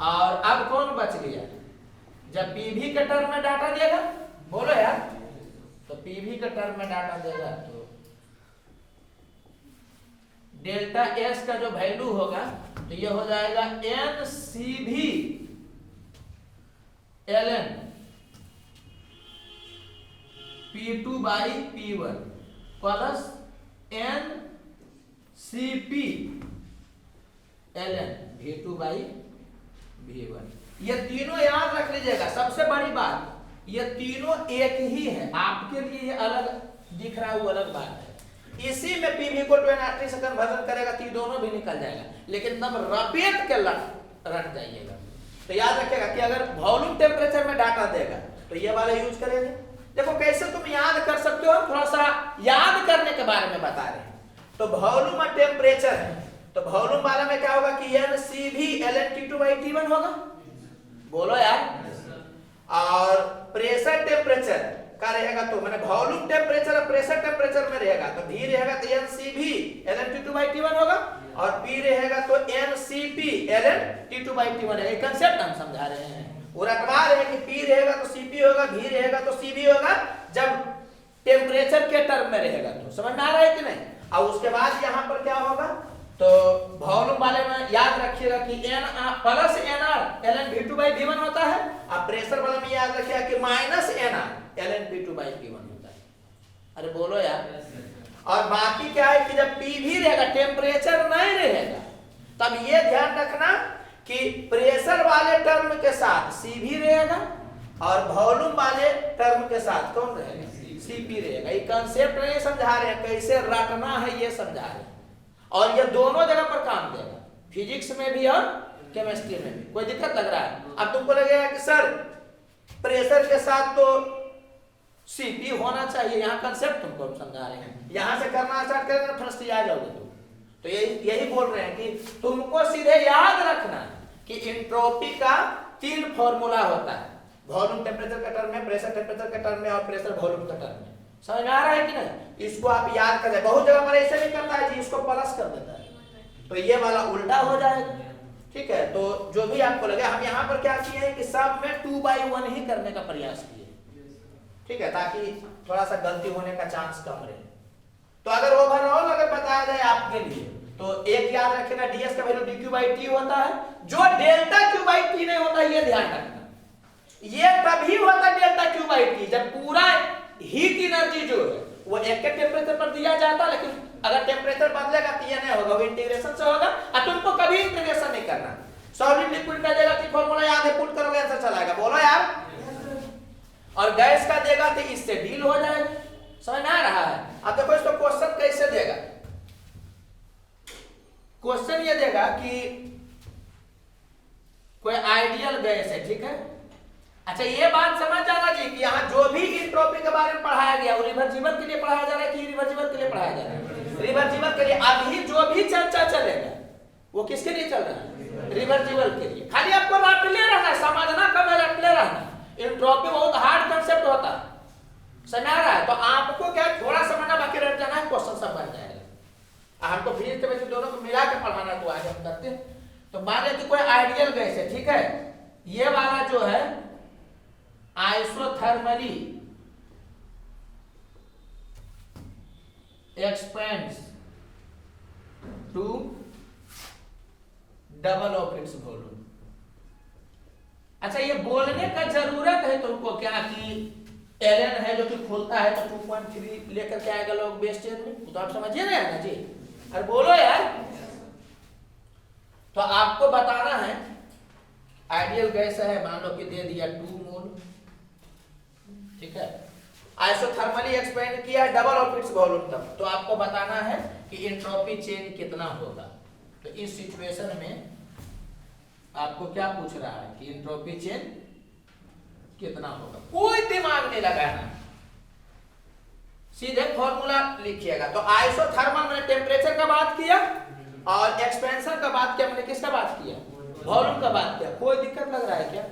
और अब कौन बच गया, जब पीवी के टर्म में डाटा देगा, बोलो यार, तो पीवी के टर्म में डाटा देगा तो डेल्टा एस का जो वैल्यू होगा तो ये हो जाएगा NCV ln P2 by P1 plus NCP ln V2 by V1। ये तीनों याद रख लीजिएगा। सबसे बड़ी बात, ये तीनों एक ही है, आपके लिए ये अलग दिख रहा है, वो अलग बात है। इसी में पीवी को 20 से कन्वर्जन करेगा तो दोनों भी निकल जाएगा, लेकिन तब रपेट के रट जाइएगा। तो याद रखिएगा कि अगर वॉल्यूम टेम्परेचर में डाटा देगा तो ये वाला यूज करेंगे। देखो कैसे तुम याद कर सकते हो, थोड़ा सा याद करने के बारे में बता रहे हैं। तो वॉल्यूम और टेम्परेचर है, तो वॉल्यूम वाला में क्या होगा कि NCV ln T2 by T1 होगा, बोलो यार। और प्रेशर टेम्परेचर का रहेगा तो मैंने वॉल्यूम टेम्परेचर और प्रेशर टेम्परेचर में रहेगा तो V रहेगा तो NCV ln T2 by T1 होगा, और P रहेगा तो NCP ln T2 by T1 है। ये कंसेप्ट हम समझा रहे हैं। वो रटवा रहे हैं कि P रहेगा तो CP होगा, V रहेगा तो CV होगा, जब टेम्परेचर के टर्म में रहेगा। तो समझ में आ रहा है कि नहीं? और उसके बाद यहाँ पर क्या होगा, तो वॉल्यूम वाले में याद रखिएगा कि NR plus NR ln V2 by V1 होता है, और प्रेशर वाले में याद रखिएगा कि minus NR ln V2 by V1 होता है। अरे बोलो यार। और बाकी क्या है कि जब PV रहेगा, टेम्परेचर नहीं रहेगा, तब ये ध्यान रखना कि प्रेशर वाले टर्म के साथ CV रहेगा और वॉल्यूम वाले टर्म के साथ कौन रहेगा, CP रहेगा। ये कंसेप्ट नहीं समझा रहे हैं, कैसे रटना है ये समझा रहे हैं। और ये दोनों जगह पर काम देगा, फिजिक्स में भी और केमिस्ट्री में भी। कोई दिक्कत लग रहा है? अब तुमको लगेगा कि सर प्रेशर के साथ तो CP होना चाहिए, यहाँ कंसेप्ट तुमको हम समझा रहे हैं। यहाँ से करना स्टार्ट करेंगे फर्स्ट आ जाओगे तुम। तो यही बोल रहे हैं कि तुमको सीधे याद रखना कि एंट्रोपी का 3 फॉर्मूला होता है, वॉल्यूम टेम्परेचर के टर्म में, प्रेशर टेम्परेचर के टर्म में और प्रेशर वॉल्यूम के टर्म में। समझ में आ रहा है कि नहीं? इसको आप याद कर ले। बहुत जगह पर ऐसे भी करता है जी, इसको प्लस कर देता है, तो ये वाला उल्टा हो जाएगा। ठीक है, तो जो भी आपको लगे, हम यहाँ पर क्या किए हैं कि सब में 2/1 ही करने का प्रयास किए, ठीक है, ताकि थोड़ा सा गलती होने का चांस कम रहे। तो अगर ओवरऑल अगर बताया जाए आपके लिए, तो एक याद रखेगा ds का वैल्यू dq बाई t होता है, जो डेल्टा q बाई t नहीं होता, ये ध्यान रखना। ये तभी होता है डेल्टा q बाई t जब पूरा हीट एनर्जी जो है वो एक के टेम्परेचर पर दिया जाता है, लेकिन अगर टेम्परेचर बदलेगा तो ये नहीं होगा, वो इंटीग्रेशन से होगा। और तुमको कभी इंटीग्रेशन नहीं करना। सॉलिड लिक्विड का देगा तो फॉर्मूला याद है, पुट करोगे आंसर चला आएगा, बोलो यार। और गैस का देगा तो इससे डील हो जाएगा। समझ में आ रहा है? अब देखो इसको क्वेश्चन कैसे देगा। क्वेश्चन ये देगा कि कोई आइडियल गैस है, ठीक है। अच्छा ये बात समझ जाना जी कि यहाँ जो भी इंट्रोपी के बारे में पढ़ाया गया वो रिवर्सिबल के लिए पढ़ाया जा रहा है कि रिवर्सिबल के लिए पढ़ाया जा रहा है? रिवर्सिबल के लिए। अभी जो भी चर्चा चलेगा वो किसके लिए चल रहा है? रिवर्सिबल के लिए। खाली आपको रट ले रहना है, समझना कब है, रट ले रहना। इंट्रोपी बहुत हार्ड कंसेप्ट होता है, समझ आ रहा है? तो आपको क्या थोड़ा समझना बाकी रट जाना है, क्वेश्चन सब बन जाएगा। हमको फिजिक्स केमिस्ट्री दोनों को मिला के पढ़ाना तो आज हम करते हैं। तो मान लेते कोई आइडियल गैस है, ठीक है। ये वाला जो है isothermally expands to double of its volume. अच्छा ये बोलने का जरूरत है तुमको क्या कि एलन है जो कि खोलता है तो 2.3 लेकर के आएगा लोग बेस 10 में, तो आप समझिए ना जी। अरे बोलो यार। तो आपको बताना है आइडियल गैस है, मान लो कि दे दिया 2 मोल, ठीक है। आइसोथर्मली एक्सपेंड किया डबल ऑफ इट्स वॉल्यूम तक, तो आपको बताना है कि एंट्रोपी चेंज कितना होगा। तो इस सिचुएशन में आपको क्या पूछ रहा है कि एंट्रोपी चेंज कितना होगा। कोई दिमाग नहीं लगाना, सीधे फॉर्मूला लिखिएगा। तो आइसोथर्मल मैंने टेम्परेचर का बात किया और एक्सपेंशन का बात किया, मैंने किसका बात किया? वॉल्यूम का बात किया। कोई दिक्कत लग रहा है क्या?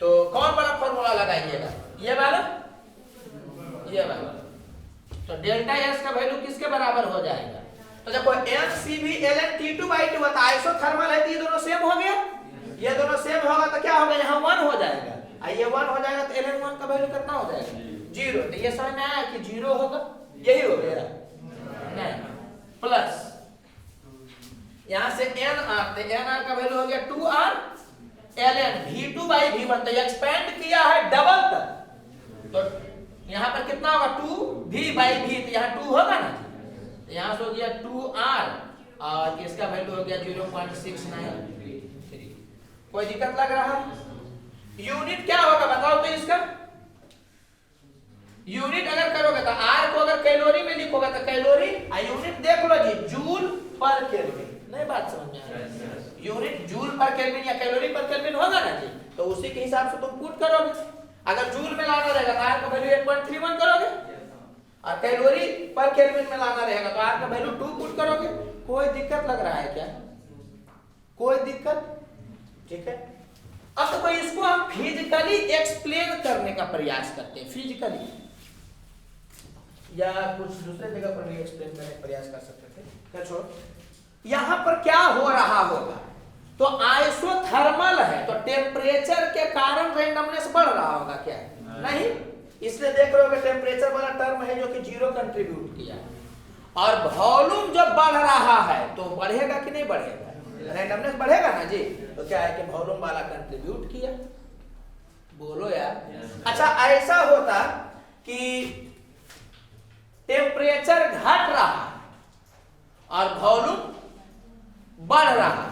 तो कौन बड़ा फॉर्मूला लगाइएगा? ये वाला, ये वाला। तो डेल्टा एस का वैल्यू किसके बराबर हो जाएगा? तो देखो एमसीवी ln T2/2 होता है, आइसोथर्मल है तो ये दोनों सेम हो गया, ये दोनों सेम होगा तो क्या होगा? यहाँ 1 हो जाएगा, ये 1 हो जाएगा तो ln1 का वैल्यू कितना हो जाएगा? 0। तो ये समझ में आया कि 0 होगा, यही हो गया। नहीं प्लस यहां से nr, तो nr का वैल्यू हो गया 2r ln V2/V1। तो एक्सपेंड किया है डबल तक, तो यहां पर कितना होगा? 2V/V, तो यहां 2 होगा ना, तो यहां से हो गया 2r और इसका वैल्यू हो गया 0.693। कोई दिक्कत लग रहा है? यूनिट क्या होगा बताओ तो इसका? यूनिट अगर करोगे तो r को अगर कैलोरी में लिखोगे तो कैलोरी, यूनिट देख लो जी जूल पर केल्विन। नहीं बात समझ में आ रहा है? यूनिट जूल पर केल्विन या कैलोरी पर केल्विन होगा ना जी, तो उसी के हिसाब से तुम पुट करोगे। अगर जूल में लाना रहेगा तो r का वैल्यू 8.31 करोगे, और कैलोरी पर केल्विन में लाना रहेगा तो r का वैल्यू 2 पुट करोगे। कोई दिक्कत लग रहा है क्या? कोई दिक्कत? ठीक है। अब तो कोई इसको हम फिजिकली एक्सप्लेन करने का प्रयास करते हैं, फिजिकली या कुछ दूसरे जगह पर भी एक्सप्लेन करने का प्रयास कर सकते थे। क्या छोड़ो, यहां पर क्या हो रहा होगा? तो आइसोथर्मल है तो टेम्परेचर के कारण रेंडमनेस बढ़ रहा होगा क्या? नहीं, इसलिए देख रहे हो कि टेम्परेचर वाला टर्म है जो कि 0 कंट्रीब्यूट किया, और वॉल्यूम जब बढ़ रहा है तो बढ़ेगा कि नहीं बढ़ेगा? रेंडमनेस बढ़ेगा ना जी। तो क्या है कि वॉल्यूम वाला कंट्रीब्यूट किया। बोलो यार। अच्छा ऐसा होता कि टेम्परेचर घट रहा और वॉल्यूम बढ़ रहा,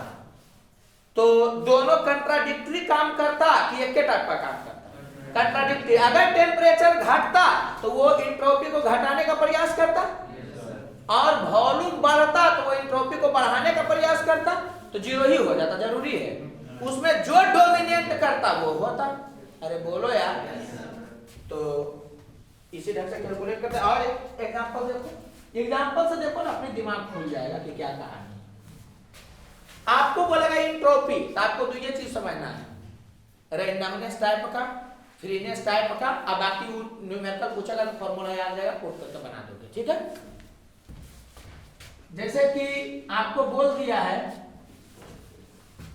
तो दोनों कंट्राडिक्टरी काम करता कि एक टाइप का काम करता? कंट्राडिक्टरी। अगर टेम्परेचर घटता तो वो एंट्रोपी को घटाने का प्रयास करता, और वॉल्यूम बढ़ता तो वो एंट्रोपी को बढ़ाने का प्रयास करता, तो 0 ही हो जाता। जरूरी है उसमें जो डोमिनेट करता वो होता। अरे बोलो यार। तो इसी ढंग से कैलकुलेट करते हैं। और एग्जांपल देखो, एग्जांपल से देखो ना अपने दिमाग खुल जाएगा कि क्या कहानी। आपको बोलेगा एंट्रोपी, तो आपको तो ये चीज समझना है, रैंडमनेस टाइप का, फ्रीनेस टाइप का, अब बाकी न्यूमेरिकल पूछेगा तो फॉर्मूला याद रहेगा, कोड करके बना दोगे। ठीक है। जैसे कि आपको बोल दिया है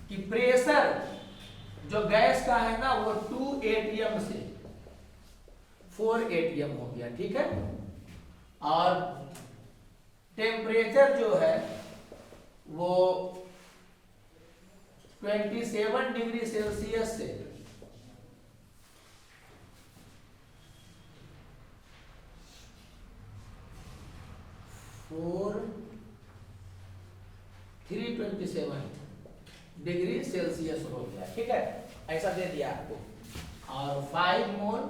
कि प्रेशर जो गैस का है ना वो 2 atm से 4 atm हो गया, ठीक है। और टेम्परेचर जो है वो 27 डिग्री सेल्सियस से 327 डिग्री सेल्सियस हो गया, ठीक है। ऐसा दे दिया आपको। और 5 मोल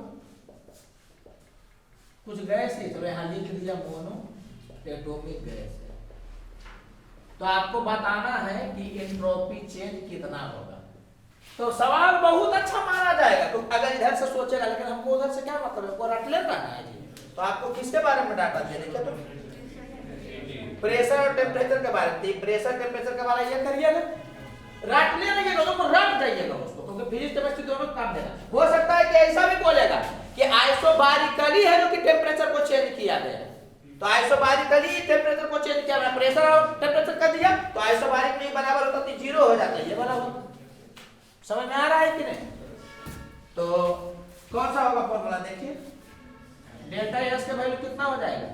कुछ गैस है, तो यहाँ लिख दिया मोनो एटॉमिक गैस है। तो आपको बताना है कि एंट्रोपी चेंज कितना होगा। तो सवाल बहुत अच्छा माना जाएगा तो अगर इधर से सोचेगा, लेकिन हमको उधर से क्या मतलब है, को रट लेना है जी। तो आपको किसके बारे में डाटा दे देखिए, तो प्रेशर और टेम्परेचर के बारे में, प्रेशर टेम्परेचर के बारे में ये करिएगा, रट ले रहिएगा, तो रट जाइएगा उसको, क्योंकि फिजिक्स केमिस्ट्री दोनों काम देगा। हो सकता है कि ऐसा भी बोलेगा कि आइसोबारिकली है जो कि टेम्परेचर को चेंज किया गया, तो आइसोबारिकली टेम्परेचर को चेंज किया गया, प्रेशर और टेम्परेचर कर दिया तो आइसोबारिक नहीं बराबर होता तो जीरो हो जाता है, ये वाला होता। समझ में आ रहा है कि नहीं? तो कौन सा होगा फॉर्मूला देखिए, डेल्टा एस का वैल्यू कितना हो जाएगा,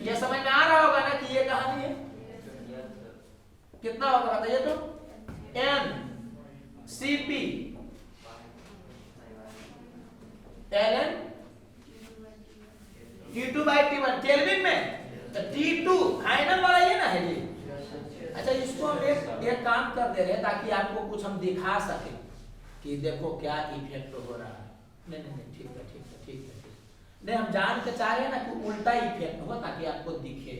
ये समझ में आ रहा होगा ना कि ये कहानी है, कितना होगा बताइए तो, N C P ln T2 by T1 kelvin में, तो T2 फाइनल वाला ये ना है जी। अच्छा, इसको हम एक काम कर दे रहे हैं ताकि आपको कुछ हम दिखा सके कि देखो क्या इफेक्ट हो रहा है। नहीं नहीं नहीं, ठीक है ठीक है ठीक है, नहीं हम जान के चाह रहे हैं ना कि उल्टा इफेक्ट हो ताकि आपको दिखे।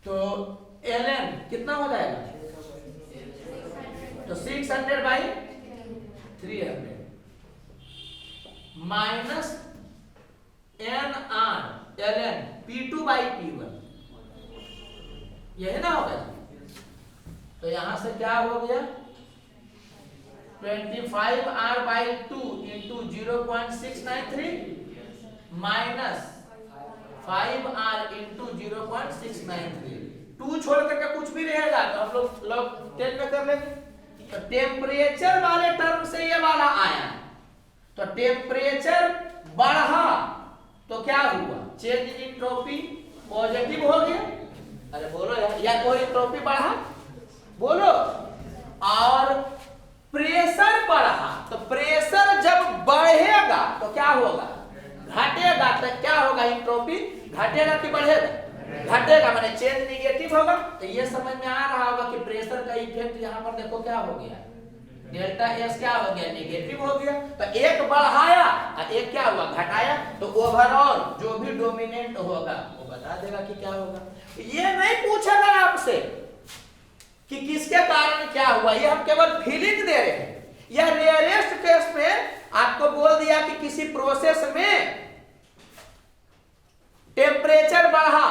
तो ln कितना हो जाएगा, तो 600 by 300 minus N R ln P2 by P1, यही ना होगा जी। तो यहां से क्या हो गया, 25R by 2 into 0.693 minus 5R into 0.693, 2 छोड़ करके कुछ भी रहेगा तो हम लोग लॉग 10 में कर लेंगे। तो टेम्परेचर वाले टर्म से ये वाला आया, तो टेम्परेचर बढ़ा तो क्या हुआ, चेंज इन एंट्रोपी पॉजिटिव हो गया। अरे बोलो यार, या कोई एंट्रोपी बढ़ा बोलो, और प्रेशर बढ़ा, तो प्रेशर जब बढ़ेगा तो क्या होगा, घटेगा, तो क्या होगा, एंट्रोपी घटेगा कि बढ़ेगा, घटेगा, माने चेंज नेगेटिव होगा। तो ये समझ में आ रहा होगा कि प्रेशर का इफेक्ट यहाँ पर देखो क्या हो गया, डेल्टा एस क्या हो गया, नेगेटिव हो गया। तो एक बढ़ाया और एक क्या हुआ, घटाया, तो ओवरऑल जो भी डोमिनेंट होगा वो बता देगा कि क्या होगा। ये नहीं पूछेगा आपसे कि किसके कारण क्या हुआ, ये हम केवल फीलिंग दे रहे हैं। यह रेयरेस्ट केस में आपको बोल दिया कि किसी प्रोसेस में टेम्परेचर बढ़ा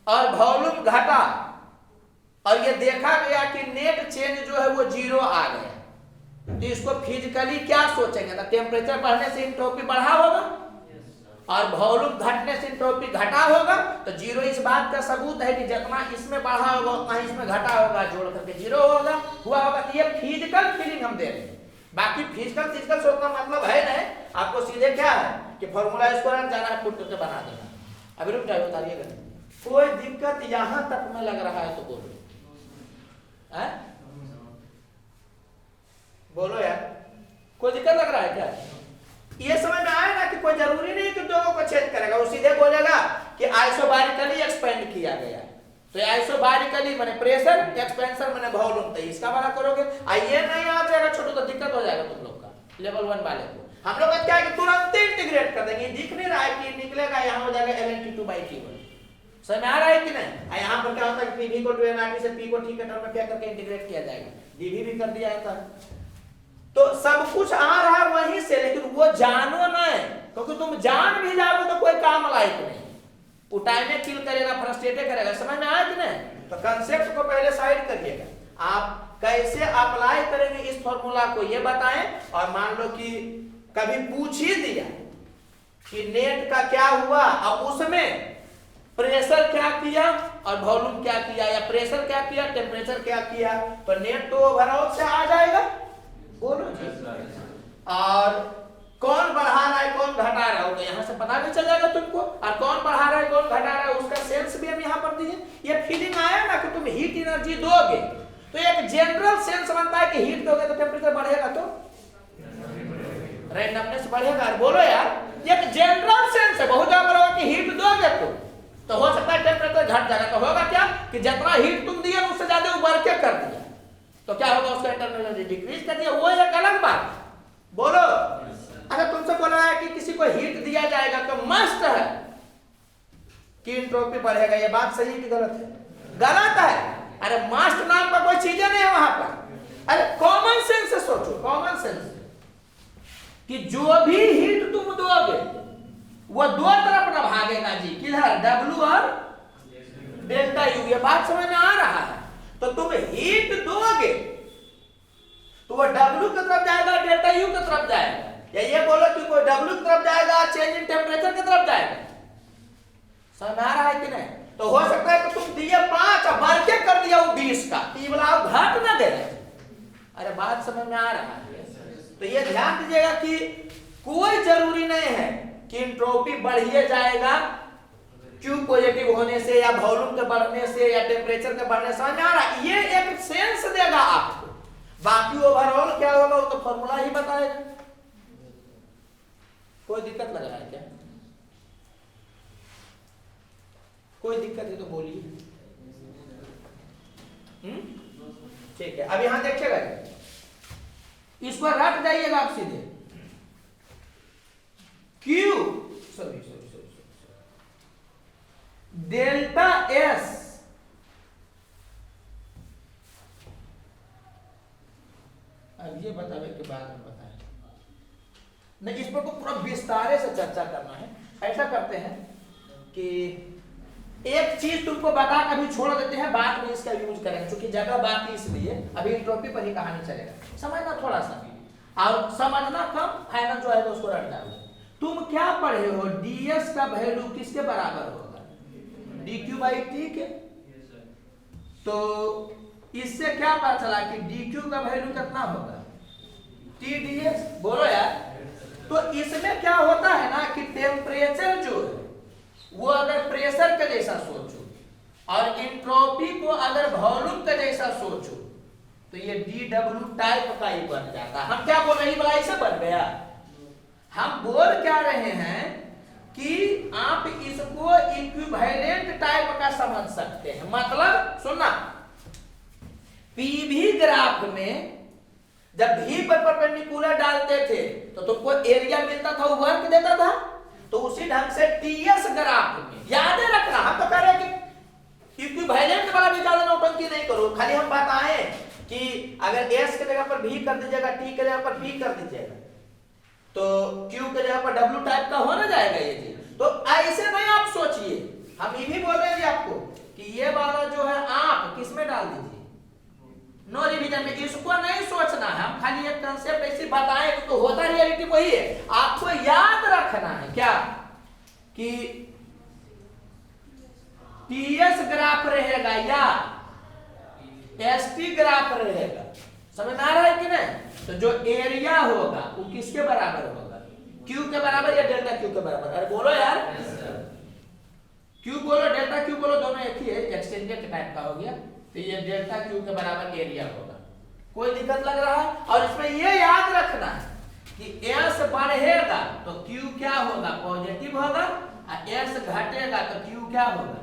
और वॉल्यूम घटा, और ये देखा गया कि नेट चेंज जो है वो जीरो आ गया, तो इसको फिजिकली क्या सोचेंगे, तो टेम्परेचर बढ़ने से एंट्रोपी बढ़ा होगा और वॉल्यूम घटने से एंट्रोपी घटा होगा। तो जीरो इस बात का सबूत है कि जितना इसमें बढ़ा होगा उतना इसमें घटा होगा, जोड़ करके जीरो होगा हुआ होगा। ये फिजिकल फीलिंग हम दे रहे हैं, बाकी फिजिकल सोचना मतलब है नहीं। आपको सीधे क्या है कि फॉर्मूला स्क्वायर जाना है, पुट करके बना देना। अभी रुक जाइए, बताइएगा कोई दिक्कत यहां तक में लग रहा है तो बोलो, बोलो यार, कोई दिक्कत लग रहा है क्या? ये समझ में आएगा कि कोई जरूरी नहीं कि दोनों को चेंज करेगा, वो सीधे बोलेगा कि आइसोबारिकली एक्सपेंड किया गया, तो आइसोबारिकली माने प्रेशर, एक्सपेंशन माने वॉल्यूम, तो इसका वाला करोगे। ये नहीं आ जाएगा छोटू तो दिक्कत हो जाएगा तुम लोग का लेवल 1 वाले को। हम लोग क्या है कि तुरंत इंटीग्रेट कर देंगे, दिख नहीं रहा है कि निकलेगा, यहाँ हो जाएगा ln T2 by T1। समझ में आ रहा है कि नहीं? यहाँ पर क्या होता है कि Pv को nRT से P को T के टर्म में क्या करके इंटीग्रेट किया जाएगा, dV भी कर दिया था। तो सब कुछ आ रहा है वहीं से, लेकिन वो जानो नहीं, क्योंकि तुम जान भी जाओगे तो कोई काम लायक नहीं, वो टाइम में किल करेगा, फ्रस्ट्रेट करेगा। समझ में आया कि नहीं? तो कंसेप्ट को पहले साइड करिएगा, आप कैसे अप्लाई करेंगे इस फॉर्मूला को ये बताएं। और मान लो कि कभी पूछ ही दिया कि नेट का क्या हुआ, अब उसमें प्रेशर क्या किया और वॉल्यूम क्या किया, या प्रेशर क्या किया, टेम्परेचर क्या किया, तो नेट तो ओवरऑल से आ जाएगा, बोलो जी। और कौन बढ़ा रहा है कौन घटा रहा है तो यहाँ से पता भी चल जाएगा तुमको, और कौन बढ़ा रहा है कौन घटा रहा है उसका सेंस भी हम यहाँ पर दिए। ये फीलिंग आया ना कि तुम हीट एनर्जी दोगे, तो एक जनरल सेंस बनता है कि हीट दोगे तो टेम्परेचर बढ़ेगा, तो रैंडमनेस बढ़ेगा। बोलो यार, ये एक जनरल सेंस है, बहुत ज्यादा होगा कि हीट दोगे तो हो सकता है टेम्परेचर घट जाएगा। तो होगा क्या कि जितना हीट तुम दिए उससे ज्यादा उबर के कर दिया, तो क्या होगा, उसका इंटरनल एनर्जी डिक्रीज कर दिया, वो एक अलग बात। बोलो। अच्छा तुमसे बोला है कि किसी को हीट दिया जाएगा तो मस्ट है कि एंट्रोपी बढ़ेगा, ये बात सही कि गलत है? गलत है। अरे मस्ट नाम का कोई चीज नहीं है वहां पर। अरे कॉमन सेंस से सोचो, कॉमन सेंस कि जो भी हीट तुम दोगे वो दो तरफ न भागेगा जी, किधर? डब्ल्यू और डेल्टा यू। ये बात समझ में आ रहा है? तो तुम हीट दोगे तो वो डब्ल्यू की तरफ जाएगा, डेल्टा यू की तरफ जाएगा, या ये बोलो कि कोई डब्ल्यू की तरफ जाएगा, चेंज इन टेम्परेचर की तरफ जाएगा। समझ में आ रहा है कि नहीं? तो हो सकता है कि तुम दिए 5 और बढ़ के कर दिया वो 20 का, तो ये बोला घट ना दे रहे। अरे बात समझ में आ रहा है? तो ये ध्यान दीजिएगा कि कोई जरूरी नहीं है कि एंट्रोपी बढ़िए जाएगा क्यू पॉजिटिव होने से या वॉल्यूम के बढ़ने से या टेम्परेचर के बढ़ने से। समझ में आ रहा है? ये एक सेंस देगा आपको, बाकी ओवरऑल क्या होगा वो तो फॉर्मूला ही बताएगा। कोई दिक्कत लग रहा है क्या? कोई दिक्कत है तो बोलिए। ठीक है, अब यहां देखिएगा, इसको रट जाइएगा आप सीधे। क्यू सॉरी डेल्टा एस अब ये बतावे के बाद में बताएं नहीं, इस पर को पूरा विस्तार से चर्चा करना है। ऐसा करते हैं कि एक चीज तुमको बता कभी छोड़ देते हैं, बाद में इसका यूज करेंगे क्योंकि जगह बाकी, इसलिए अभी एंट्रोपी पर ही कहानी चलेगा। समझना थोड़ा सा और समझना कम, फाइनल जो है उसको रट जाओगे। तुम क्या पढ़े हो? डीएस का वैल्यू किसके बराबर होगा? dq बाई टी के। तो इससे क्या पता चला कि dq का वैल्यू कितना होगा? T ds। बोलो यार। तो इसमें क्या होता है ना कि टेम्परेचर जो है वो अगर प्रेशर के जैसा सोचो और एंट्रोपी को अगर वॉल्यूम के जैसा सोचो तो ये dw टाइप का ही बन जाता है। हम क्या बोल रहे हैं? बड़ा ऐसे बन गया। हम बोल क्या रहे हैं कि आप इसको इक्विवेलेंट टाइप का समझ सकते हैं। मतलब सुनना, पीवी ग्राफ में जब भी पर परपेंडिकुलर डालते थे तो तुमको एरिया मिलता था, वो वर्क देता था। तो उसी ढंग से टीएस ग्राफ में याद रखना, हम तो कह रहे हैं कि इक्विवेलेंट वाला भी ज्यादा नौटंकी नहीं करो। खाली हम बताएं कि अगर एस के जगह पर भी कर दीजिएगा, टी के जगह पर भी कर दीजिएगा, तो क्यू के जगह पर डब्ल्यू टाइप का हो ना जाएगा ये चीज। तो ऐसे नहीं आप सोचिए, हम ये भी बोल रहे हैं आपको कि ये वाला जो है आप किसमें डाल दीजिए, नो रिवीजन में। इसको नहीं सोचना है, हम खाली एक कंसेप्ट ऐसे बताएं तो होता रियलिटी वही है। आपको याद रखना है क्या कि टीएस ग्राफ रहेगा या एसटी ग्राफ रहेगा। समझ आ रहा है कि नहीं? तो जो एरिया होगा वो किसके बराबर होगा? क्यू के बराबर या डेल्टा क्यू के बराबर? अरे बोलो यार। क्यू बोलो, डेल्टा क्यू बोलो, दोनों एक ही है, एक्सटेंडेड टाइप का हो गया। तो ये डेल्टा क्यू के बराबर एरिया होगा। कोई दिक्कत लग रहा है? और इसमें ये याद रखना है कि एस बढ़ेगा तो क्यू क्या होगा? पॉजिटिव होगा, और एस घटेगा तो क्यू क्या होगा?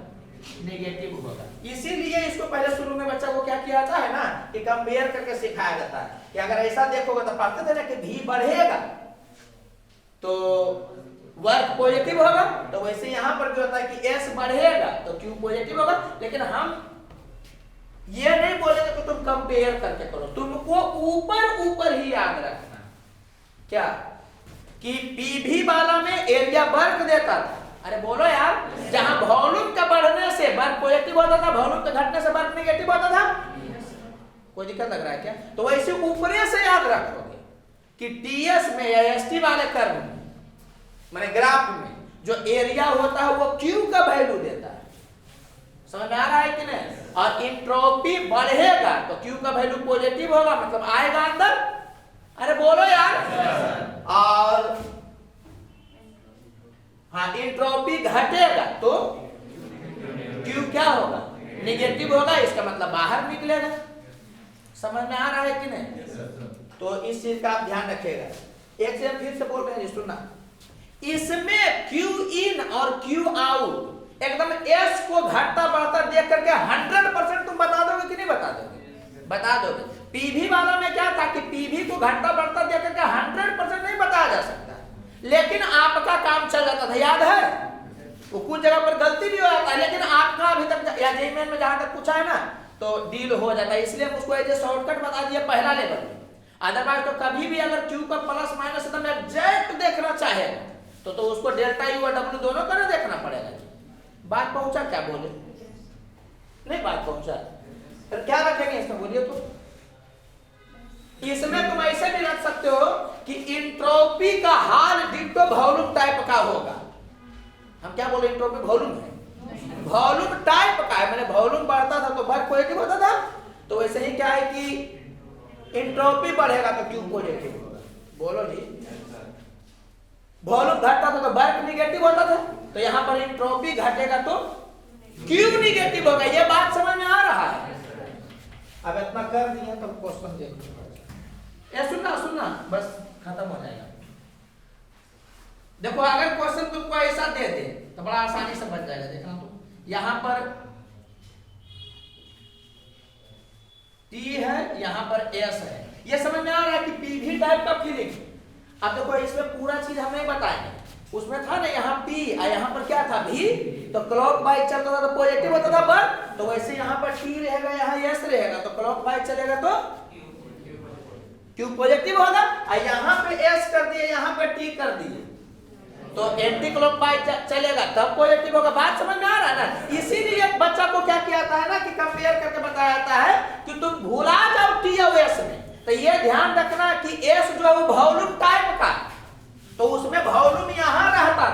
नेगेटिव होगा। इसीलिए इसको पहले शुरू में बच्चा को क्या किया जाता है ना कि कंपेयर करके सिखाया जाता है कि अगर ऐसा देखोगे तो पढ़ते थे ना कि भी बढ़ेगा तो वर्क पॉजिटिव होगा, तो वैसे यहां पर भी होता है कि एस बढ़ेगा तो क्यू पॉजिटिव होगा। लेकिन हम ये नहीं बोलेंगे कि तुम कंपेयर करके करो, तुमको ऊपर ऊपर ही याद रखना क्या कि पीवी वाला में एरिया वर्क देता था। अरे बोलो यार, जहां वॉल्यूम का बढ़ने से वर्क पॉजिटिव होता था, वॉल्यूम का घटने से वर्क नेगेटिव होता था। कोई दिक्कत लग रहा है क्या? तो वैसे ऊपरे से याद रखोगे कि टीएस में या एसटी वाले कर्व में, माने ग्राफ में जो एरिया होता है वो क्यू का वैल्यू देता है। समझ में आ रहा है कि नहीं? और एंट्रोपी बढ़ेगा तो क्यू का वैल्यू पॉजिटिव होगा, मतलब आएगा अंदर। अरे बोलो यार। और हाँ, एंट्रोपी घटेगा तो क्यू क्या होगा? नेगेटिव होगा, इसका मतलब बाहर निकलेगा। समझ में आ रहा है कि नहीं? तो इस चीज का आप ध्यान रखिएगा। एक से हम फिर से बोल रहे हैं, सुनना, इसमें क्यू इन और क्यू आउट एकदम एस को घटता बढ़ता देख करके 100% तुम बता दोगे कि नहीं बता दोगे? बता दोगे। पीवी वाला में क्या था कि पीवी को घटता बढ़ता देकर के 100% नहीं बताया जा सकता, लेकिन आपका काम चल जाता था, याद है? वो कुछ जगह पर गलती भी हो जाता है, लेकिन आपका अभी तक या जेईमेन में जहां तक पूछा है ना तो डील हो जाता है, इसलिए हम उसको एज ए शॉर्टकट बता दिया पहला लेवल। अदरवाइज तो कभी भी अगर क्यू का प्लस माइनस एकदम एग्जैक्ट देखना चाहे तो उसको डेल्टा यू और डब्ल्यू दोनों का ना देखना पड़ेगा। बात पहुंचा? क्या बोले? नहीं बात पहुंचा? फिर क्या रखेंगे इसमें, बोलिए तो? इसमें तुम ऐसे भी रख सकते हो कि इंट्रोपी का हाल डिट्टो वॉल्यूम टाइप का होगा। हम क्या बोले? इंट्रोपी वॉल्यूम है, वॉल्यूम टाइप का है, मैंने वॉल्यूम बढ़ता था तो वर्क पॉजिटिव होता था, तो वैसे ही क्या है कि इंट्रोपी बढ़ेगा तो क्यू पॉजिटिव होगा। बोलो जी। वॉल्यूम घटता था तो वर्क निगेटिव होता था, तो यहां पर इंट्रोपी घटेगा तो क्यू निगेटिव होगा। ये बात समझ में आ रहा है? अब इतना कर दिया तो क्वेश्चन देखो, ये सुनना बस खत्म हो जाएगा। देखो अगर क्वेश्चन तुमको ऐसा दे दे तो बड़ा आसानी से बन जाएगा। देखना तो यहां पर T है, यहां पर S है, ये समझ में आ रहा है कि पीवी टाइप का फीलिंग। अब देखो इसमें पूरा चीज हम नहीं बताएंगे, उसमें था ना यहाँ P और यहाँ पर क्या था V, तो क्लॉक वाइज चलता था तो पॉजिटिव होता था पर, तो वैसे यहाँ पर T रहेगा, यहाँ S रहेगा, तो क्लॉक वाइज चलेगा तो क्यू पॉजिटिव होगा, और यहाँ पे S कर दिए, यहाँ पे T कर दिए तो एंटी क्लॉकवाइज चलेगा तब पॉजिटिव होगा। बात समझ में आ रहा है ना? इसीलिए बच्चा को क्या किया जाता है ना कि कंपेयर करके बताया जाता है कि तुम भूला जाओ T और S में, तो ये ध्यान रखना कि S जो है वो वॉल्यूम टाइप का, तो उसमें वॉल्यूम यहाँ रहता था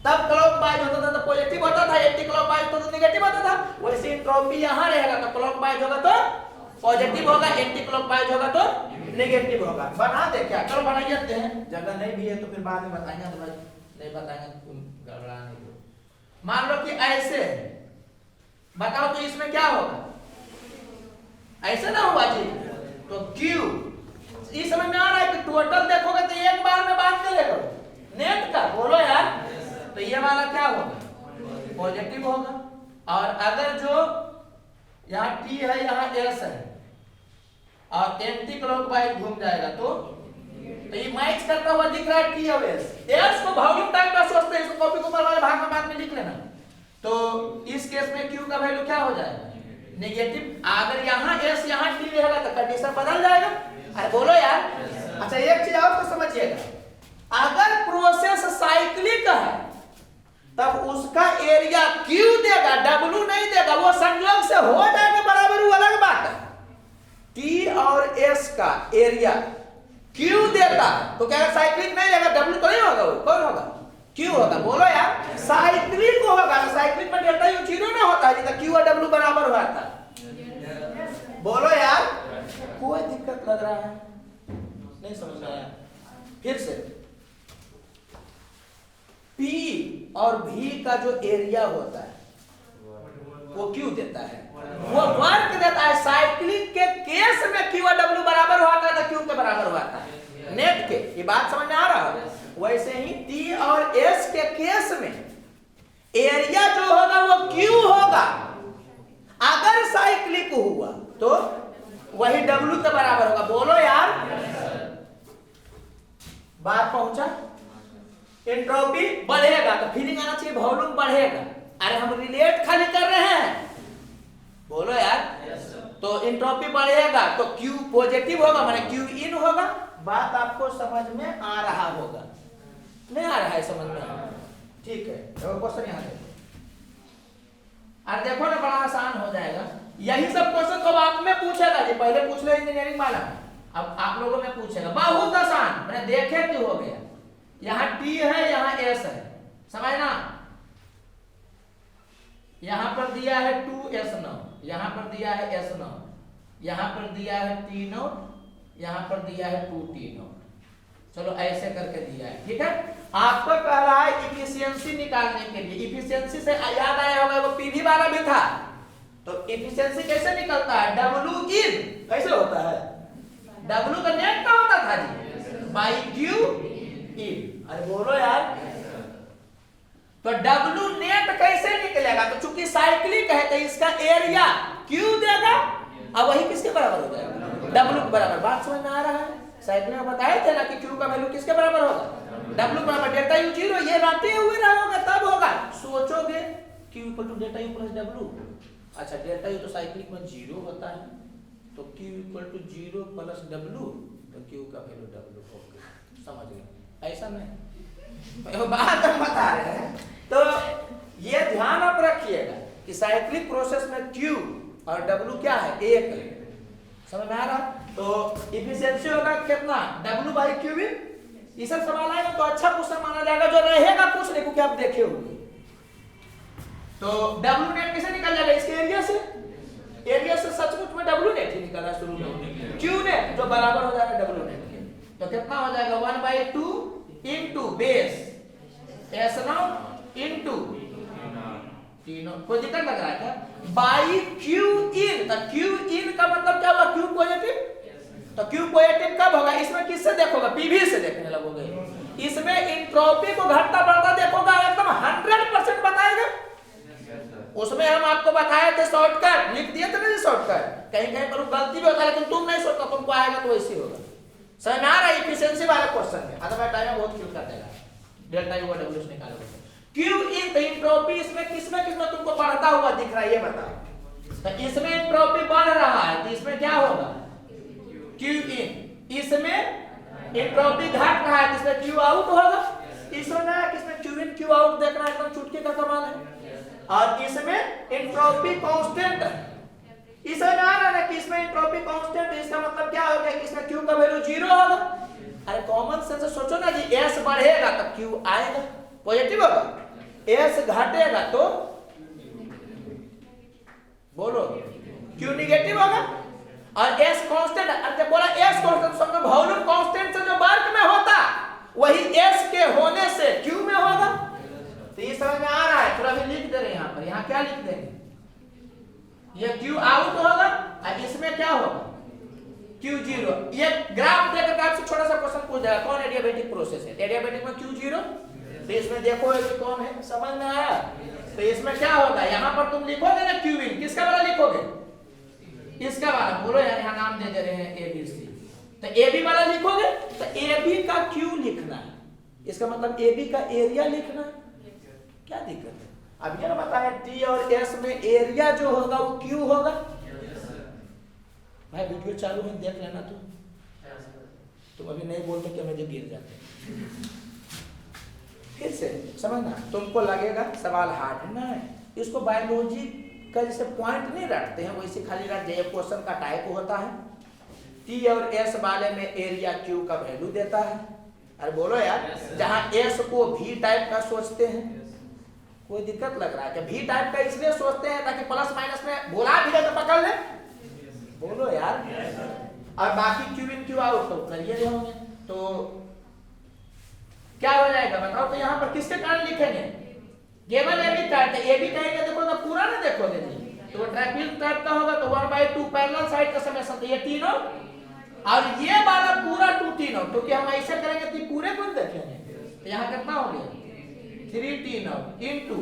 तब क्लॉकवाइज होता था तो पॉजिटिव होता था, एंटी क्लॉकवाइज तो नेगेटिव होता था। वैसे इंट्रोपी यहाँ रहेगा तो क्लॉकवाइज होगा तो पॉजिटिव होगा, एंटी क्लॉकवाइज होगा तो नेगेटिव होगा। बना दे क्या? चलो बना देते हैं, जगह नहीं भी है तो फिर बाद में बताएंगे, तो नहीं बताएंगे तुम गड़बड़ा नहीं दो। मान लो कि ऐसे बताओ तो इसमें क्या होगा? ऐसे ना होगा जी, तो क्यू ये समझ में आ रहा है कि टोटल देखोगे तो एक बार में बात करेगा नेट का, बोलो यार, तो ये वाला क्या होगा? पॉजिटिव होगा। और अगर जो यहाँ T है, यहाँ S है और एंटी क्लॉकवाइज घूम जाएगा तो ये मैच करता हुआ दिख रहा है T और S को वॉल्यूम टाइप का सोचते हैं, इसको कॉपी के ऊपर वाले भाग में बाद में लिख लेना। तो इस केस में Q का वैल्यू क्या हो जाएगा? नेगेटिव। अगर यहाँ S यहाँ T रहेगा तो कंडीशन बदल जाएगा। अरे बोलो यार। अच्छा एक चीज और तो समझिएगा, अगर प्रोसेस साइक्लिक है तब उसका एरिया Q देगा, W नहीं देगा, वो संयोग से हो जाएगा बराबर, वो अलग बात है। T और S का एरिया Q देता है तो क्या साइक्लिक नहीं रहेगा, W तो नहीं होगा, वो कौन होगा? Q होगा। बोलो यार, साइक्लिक होगा, साइक्लिक में डेल्टा U जीरो ना होता है, Q और W बराबर हुआ था। बोलो यार, कोई दिक्कत लग रहा है? नहीं समझ में आया? फिर से P और V का जो एरिया होता है वो Q देता है, वो वर्क देता है। साइक्लिक के केस में Q और W बराबर होता है तो Q के बराबर होता है नेट के। ये बात समझ में आ रहा है? वैसे ही T और S के केस में एरिया जो होगा वो Q होगा। अगर साइक्लिक हुआ तो वही W के बराबर होगा। बोलो यार, बात पहुंचा? एंट्रोपी बढ़ेगा तो फीलिंग आना चाहिए वॉल्यूम बढ़ेगा। अरे हम रिलेट खाली कर रहे हैं, बोलो यार। तो एंट्रोपी बढ़ेगा तो Q पॉजिटिव होगा, माने Q इन होगा। बात आपको समझ में आ रहा होगा? नहीं आ रहा है समझ में? ठीक है, तो क्वेश्चन यहाँ देखो। अरे देखो ना, बड़ा आसान हो जाएगा। यही सब क्वेश्चन तो आप में पूछेगा जी, पहले पूछ ले इंजीनियरिंग वाला, अब आप लोगों में पूछेगा। बहुत आसान, मैंने देखे कि हो गया। यहाँ T है, यहाँ S है, समझना। यहाँ पर दिया है 2S0, यहाँ पर दिया है S0, यहाँ पर दिया है T0, यहाँ पर दिया है 2T0। चलो ऐसे करके दिया है, ठीक है। आपको कह रहा है इफिशियंसी निकालने के लिए। इफिशियंसी से याद आया होगा वो पीवी वाला भी था, तो इफिशियंसी कैसे निकलता है? W इन कैसे होता है? W का नेट क्या होता था जी? बाई Q इन। अरे बोलो यार, तो W नेट कैसे निकलेगा? तो चूंकि साइक्लिक है तो इसका एरिया Q देगा, अब वही किसके बराबर हो जाएगा? W के बराबर। बात समझ में आ रहा है? साइकिल में बताए थे ना कि Q का वैल्यू किसके बराबर होगा? W बराबर डेल्टा U 0। ये रटे हुए रहोगे तब होगा। सोचोगे Q equal to delta U plus W। अच्छा डेल्टा U तो साइक्लिक में 0 होता है, तो Q equal to 0 plus W, तो Q का वैल्यू W। ओके समझ गए? ऐसा नहीं बात हम बता रहे हैं। तो ये ध्यान आप रखिएगा कि साइक्लिक प्रोसेस में Q और W क्या है? एक। समझ में आ रहा? तो इफिशिएंसी होगा कितना? W by Q। ये सब सवाल आएगा तो अच्छा क्वेश्चन माना जाएगा, जो रहेगा कुछ नहीं क्योंकि आप देखे होंगे। तो W नेट कैसे निकल जाएगा? इसके एरिया से। एरिया से सचमुच में W नेट ही निकला शुरू में, Q नेट जो बराबर हो जाएगा W नेट के। तो कितना हो जाएगा? 1/2 इनटू बेस S0 इनटू तीनों। कोई दिक्कत लग रहा है क्या? बाई Q इन। तो Q इन का मतलब क्या होगा? Q positive. तो Q पॉजिटिव कब होगा? इसमें किससे देखोगे? PV से देखने लगोगे। इसमें एंट्रोपी को घटता बढ़ता देखोगे, एकदम 100% बताएगा। उसमें हम आपको बताए थे शॉर्टकट, लिख दिए थे ना शॉर्टकट। कहीं कहीं पर गलती भी होता है, लेकिन तुम नहीं सोचता, तुमको आएगा तो वैसे होगा। समझ में आ रहा है? इफिशिएंसी वाला क्वेश्चन है, अदरवाइज टाइम बहुत किल कर देगा। डेल्टा U और W निकालोगे। Q इन तो एंट्रोपी इसमें किसमें तुमको बढ़ता हुआ दिख रहा है, ये बताओ। तो इसमें एंट्रोपी बढ़ रहा है, तो इसमें क्या होगा? Q इन। इसमें एंट्रोपी घट रहा है, इसमें Q आउट होगा। इसमें ना किसमें Q इन Q आउट देखना एकदम चुटकी का कमाल है। और इसमें एंट्रोपी कांस्टेंट है। इसमें आ रहा है कि इसमें एंट्रोपी कांस्टेंट है, इसका मतलब क्या हो गया कि इसमें Q का वैल्यू 0 होगा। अरे कॉमन सेंस से सोचो ना जी, S बढ़ेगा तब Q आएगा, पॉजिटिव होगा। S घटेगा तो बोलो Q निगेटिव होगा। और S कांस्टेंट, जब बोला S कांस्टेंट, समझो वॉल्यूम कांस्टेंट से जो वर्क में होता वही S के होने से Q में होगा। तो ये समझ में आ रहा है? थोड़ा भी लिख दे रहे हैं यहाँ पर। यहाँ क्या लिख देंगे? ये Q आउट होगा और इसमें क्या होगा? Q 0। ये ग्राफ देकर आपसे छोटा सा क्वेश्चन पूछ जाएगा, कौन एडियाबेटिक प्रोसेस है? एडियाबेटिक में Q 0। तो इसमें देखो कि कौन है, समझ में आया? तो इसमें क्या होगा? यहाँ पर तुम लिखोगे ना Q इन, किसका वाला लिखोगे? इसका वाला। बोलो यार, यहाँ नाम दे रहे हैं ABC। तो AB वाला लिखोगे तो AB का Q लिखना है, इसका मतलब AB का एरिया लिखना है। क्या दिक्कत है? अब ये ना बताया T और S में एरिया जो होगा वो Q होगा। भाई वीडियो चालू है, देख लेना। तुम अभी नहीं बोलते कि मुझे गिर जाते। फिर से समझना, तुमको लगेगा सवाल हार्ड ना है, इसको बायोलॉजी का जैसे पॉइंट नहीं रखते हैं वैसे खाली रख जाइए। क्वेश्चन का टाइप होता है, T और S वाले में एरिया Q का वैल्यू देता है। अरे बोलो यार, जहाँ S को V टाइप का सोचते हैं, कोई दिक्कत लग रहा है क्या? V टाइप का इसलिए सोचते हैं ताकि प्लस माइनस में बोला भी जाए तो पकड़ ले। बोलो यार। और बाकी Q इन Q आउट तो कर ये होंगे। तो क्या हो जाएगा बताओ? तो यहाँ पर किसके कारण लिखेंगे? केवल AB टाइप। AB कहेंगे देखो तो पूरा ना देखोगे जी, तो ट्राइपिल टाइप का होगा तो 1/2 पैरेलल साइड का समेशन। तो ये T नॉट और ये वाला पूरा 2T नॉट, क्योंकि हम ऐसे करेंगे तो पूरे को देखेंगे। तो यहाँ कितना हो गया? 3T not into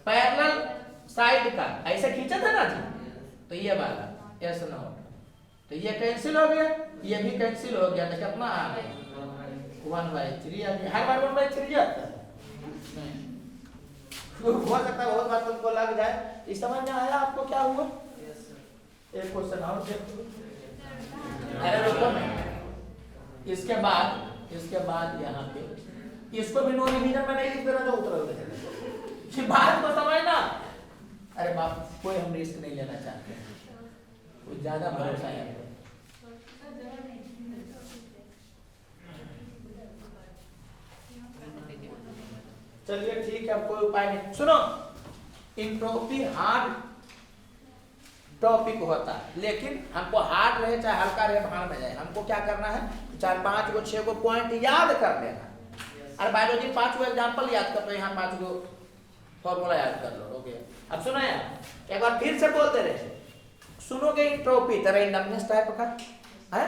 parallel side का ऐसे खींचा था ना जी, तो ये वाला S नॉट। तो ये कैंसिल हो गया, ये भी कैंसिल हो गया। तो कितना आ गया? 1/3 आ गया। हर बार 1/3 आता है। हो सकता है बहुत बार तुमको लग जाए। इस समझ में आया आपको क्या हुआ? एक क्वेश्चन और देखो। अरे रुको ना, इसके बाद यहाँ पे इसको भी नो रिवीजन में नहीं लिख देना जो उतर बात को समझना। अरे बाप, कोई हम रिस्क नहीं लेना चाहते, कोई ज्यादा भरोसा है। चलिए ठीक है, अब कोई उपाय नहीं। सुनो, एंट्रोपी हार्ड टॉपिक होता है, लेकिन हमको हार्ड रहे चाहे हल्का रहे, भाड़ में जाए, हमको क्या करना है? 4, 5 को 6 को पॉइंट याद कर लेना। अरे बायोलॉजी 5 को एग्जांपल याद कर लो, यहाँ 5 को फॉर्मूला याद कर लो। ओके, अब सुनो यार, एक बार फिर से बोलते रहे। सुनोगे एंट्रोपी तो रैंडमनेस टाइप का है,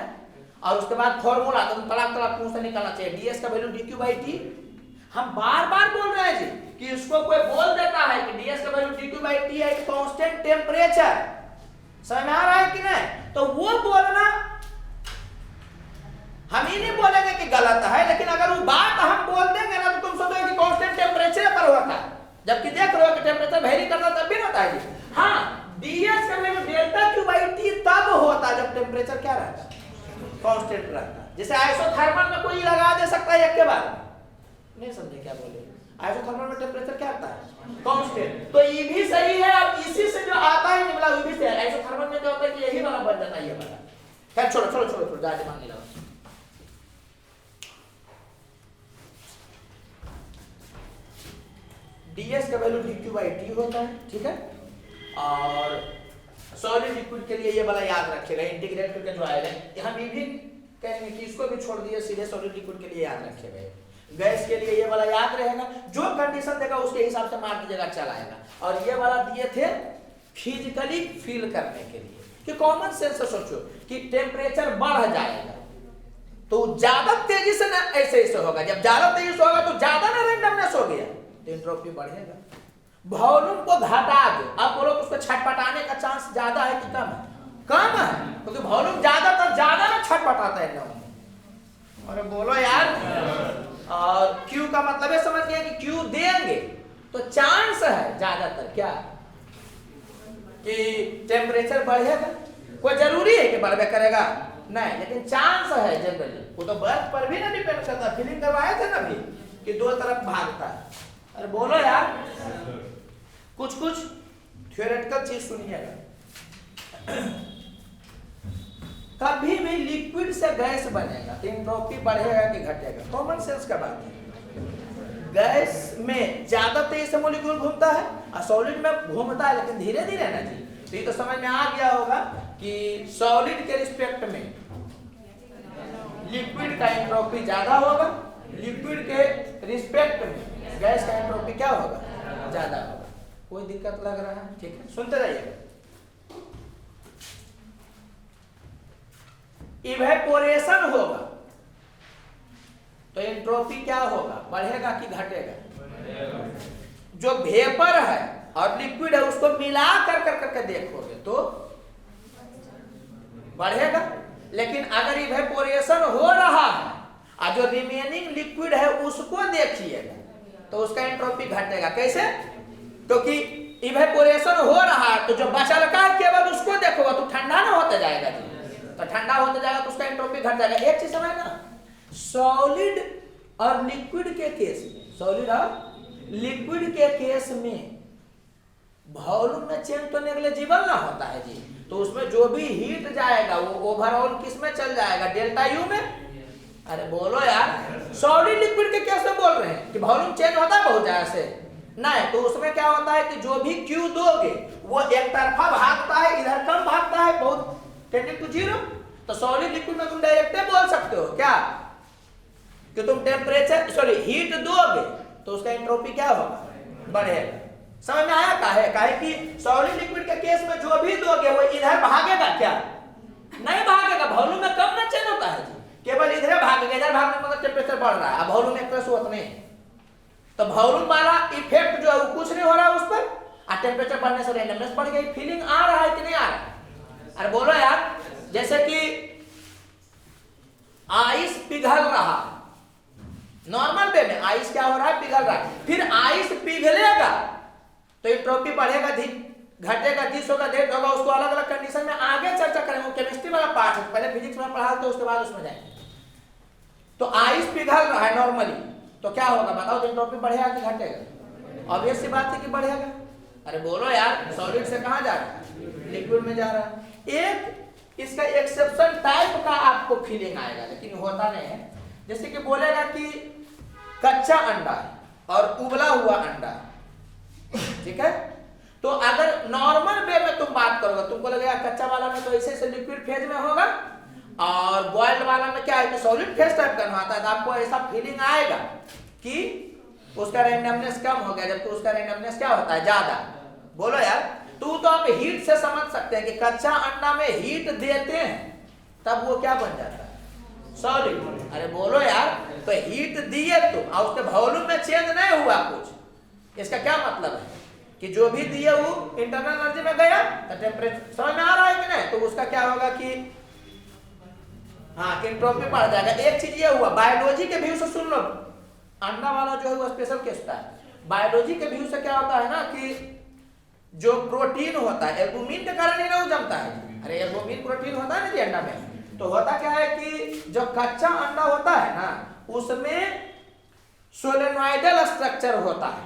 और उसके बाद फॉर्मूला तो तड़ाक तड़ाक मुंह से निकलना चाहिए। ds का वैल्यू dq/t। हम बार-बार बोल रहे हैं जी कि इसको कोई बोल देता है कि ds का वैल्यू dq/t है, कांस्टेंट टेंपरेचर। समझ में आ रहा है कि नहीं? तो वो बोलना हम ही नहीं बोलेंगे कि गलत है, लेकिन अगर वो बात हम बोल देंगे ना तो तुम सोचोगे कि कांस्टेंट टेम्परेचर पर होता है, जबकि देख रहे हो कि टेम्परेचर वेरी करता तब भी होता है। हाँ, ds का value delta Q by T तब होता है जब टेम्परेचर क्या रहता है, कांस्टेंट रहता है। जैसे आइसोथर्मल में कोई लगा दे सकता है एक के बाद, नहीं समझे क्या बोले? आइसोथर्मल में टेम्परेचर क्या आता है, कांस्टेंट। तो ये भी सही है। अब इसी से जो आता है निकला वो भी सही है। आइसोथर्मल में क्या होता है कि यही वाला बन जाता है, ये वाला। खैर छोड़ो छोड़ो छोड़ो छोड़ो, ज्यादा मान नहीं रहा। ds का वैल्यू dq बाई टी होता है, ठीक है। और सॉलिड लिक्विड के लिए ये वाला याद रखिएगा, इंटीग्रेट करके जो आएगा यहाँ भी कहेंगे कि इसको भी छोड़ दिए, सीधे सॉलिड लिक्विड के लिए याद रखिएगा। गैस के लिए ये वाला याद रहेगा, जो कंडीशन देगा उसके हिसाब से मार दीजिएगा, चल आएगा। और ये वाला दिए थे फिजिकली फील करने के लिए, कि कॉमन सेंस से सोचो कि टेम्परेचर बढ़ जाएगा तो ज्यादा तेजी से ना ऐसे ऐसे होगा, जब ज्यादा तेजी से होगा तो ज्यादा ना रैंडमनेस हो गया तो एंट्रोपी बढ़ेगा। वॉल्यूम को घटा दो, अब बोलो तो उसको छटपटाने का चांस ज्यादा है कि कम है? कम है, क्योंकि वॉल्यूम ज्यादातर ज्यादा ना छटपटाता है एकदम। अरे बोलो यार। और Q का मतलब है समझ गए कि Q देंगे तो चांस है ज्यादातर क्या कि टेम्परेचर बढ़ेगा। कोई जरूरी है कि बढ़े करेगा नहीं, लेकिन चांस है जनरली। वो तो बर्फ पर भी ना डिपेंड करता, फीलिंग करवाए थे ना भी कि दो तरफ भागता है। अरे बोलो यार, कुछ कुछ थ्योरेटिकल चीज सुनिएगा। कभी भी लिक्विड से गैस बनेगा तो एंट्रोपी बढ़ेगा कि घटेगा? कॉमन सेंस का बात है। गैस में ज्यादा तेज से मॉलिक्यूल घूमता है और सॉलिड में घूमता है, लेकिन धीरे धीरे ना जी। तो ये तो समझ में आ गया होगा कि सॉलिड के रिस्पेक्ट में लिक्विड का एंट्रोपी ज्यादा होगा, लिक्विड के रिस्पेक्ट में गैस का एंट्रोपी क्या होगा, ज्यादा होगा। कोई दिक्कत लग रहा है? ठीक है, सुनते रहिए। इवेपोरेशन होगा तो एंट्रोपी क्या होगा, बढ़ेगा कि घटेगा? जो वेपर है और लिक्विड है उसको मिला कर करके देखोगे तो बढ़ेगा, लेकिन अगर इवेपोरेशन हो रहा है और जो रिमेनिंग लिक्विड है उसको देखिएगा तो उसका एंट्रोपी घटेगा। कैसे? क्योंकि इवेपोरेशन हो रहा है तो जो बचल का केवल उसको देखोगा तो ठंडा ना होता जाएगा जी, तो ठंडा होता जाएगा तो उसका एंट्रोपी घट जाएगा। एक चीज समझ ना, सॉलिड और लिक्विड के केस में, सॉलिड और लिक्विड के केस में वॉल्यूम में चेंज तो नेग्लिजिबल ना होता है जी, तो उसमें जो भी हीट जाएगा वो ओवरऑल किस में चल जाएगा, डेल्टा यू में। अरे बोलो यार, सॉलिड लिक्विड के केस में बोल रहे हैं कि वॉल्यूम चेंज होता है बहुत ज्यादा से नहीं, तो उसमें क्या होता है कि जो भी क्यू दोगे वो एक तरफा भागता है, इधर कम भागता है, बहुत टेंडिंग टू जीरो। तो सॉलिड लिक्विड में तुम डायरेक्ट बोल सकते हो क्या कि तुम टेम्परेचर सॉरी हीट दोगे तो उसका एंट्रोपी क्या होगा, बढ़ेगा। समझ में आया? काहे कि सॉलिड लिक्विड के केस में जो भी दोगे वो इधर भागेगा क्या, नहीं भागेगा। वॉल्यूम में कम ना चेंज होता है जी, केवल इधर भागेगा, इधर भागने मतलब टेम्परेचर बढ़ रहा है। अब वॉल्यूम एक तरह से उतने, तो वॉल्यूम वाला इफेक्ट जो है वो कुछ नहीं हो रहा है उस पर, और टेम्परेचर बढ़ने से रैंडमनेस बढ़ गई। फीलिंग आ रहा है कि नहीं आ रहा है? अरे बोलो यार, जैसे कि आइस पिघल रहा, नॉर्मल वे में आइस क्या हो रहा है, पिघल रहा है, फिर आइस पिघलेगा तो एंट्रोपी बढ़ेगा, घटेगा, दिस होगा, डेट होगा। उसको अलग अलग कंडीशन में आगे चर्चा करेंगे, केमिस्ट्री वाला पार्ट है, पहले फिजिक्स में पढ़ा तो उसके बाद उसमें जाएंगे। तो आइस पिघल रहा है नॉर्मली तो क्या होगा बताओ, तो एंट्रोपी बढ़ेगा कि घटेगा? ऑब्वियस सी बात है कि बढ़ेगा। अरे बोलो यार, सॉलिड से कहां जा रहा है, लिक्विड में जा रहा है। एक इसका एक्सेप्शन टाइप का आपको फीलिंग आएगा, लेकिन होता नहीं है। जैसे कि बोलेगा कि कच्चा अंडा और उबला हुआ अंडा, ठीक है, तो अगर नॉर्मल वे में तुम बात करोगे तुमको लगेगा कच्चा वाला में तो ऐसे ऐसे लिक्विड फेज में होगा और बॉइल्ड वाला में क्या है, सॉलिड फेज टाइप का आता है, तो आपको ऐसा फीलिंग आएगा कि उसका रैंडमनेस कम हो गया, जबकि उसका रैंडमनेस क्या होता है, ज्यादा। बोलो यार, तो आप हीट से समझ सकते हैं कि कच्चा अंडा में हीट देते हैं तब वो क्या बन जाता है, सॉलिड। अरे बोलो यार, तो हीट दिए तुम और उसके वॉल्यूम में चेंज नहीं हुआ कुछ, इसका क्या मतलब है कि जो भी दिया वो इंटरनल एनर्जी में गया तो टेम्परेचर समझ में आ रहा है कि नहीं। तो उसका क्या होगा कि हाँ एंट्रोपी बढ़ जाएगा। एक चीज ये हुआ बायोलॉजी के व्यू से सुन लो, अंडा वाला जो है वो स्पेशल केस होता है। बायोलॉजी के व्यू से क्या होता है ना कि जो प्रोटीन होता है एल्बुमिन के कारण ही ना वो जमता है। अरे एल्बुमिन प्रोटीन होता है ना जी अंडा में, तो होता क्या है कि जो कच्चा अंडा होता है ना उसमें सोलेनॉइडल स्ट्रक्चर होता है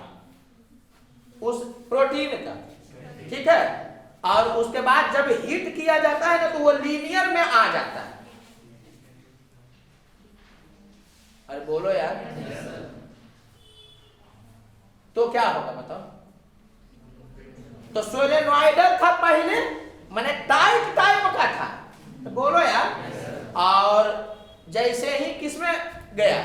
उस प्रोटीन का, ठीक है। और उसके बाद जब हीट किया जाता है ना तो वो लीनियर में आ जाता है। अरे बोलो यार, तो क्या होगा बताओ। तो सोलेनॉइडल था पहले, माने टाइट टाइप का था, तो बोलो यार। और जैसे ही किसमें गया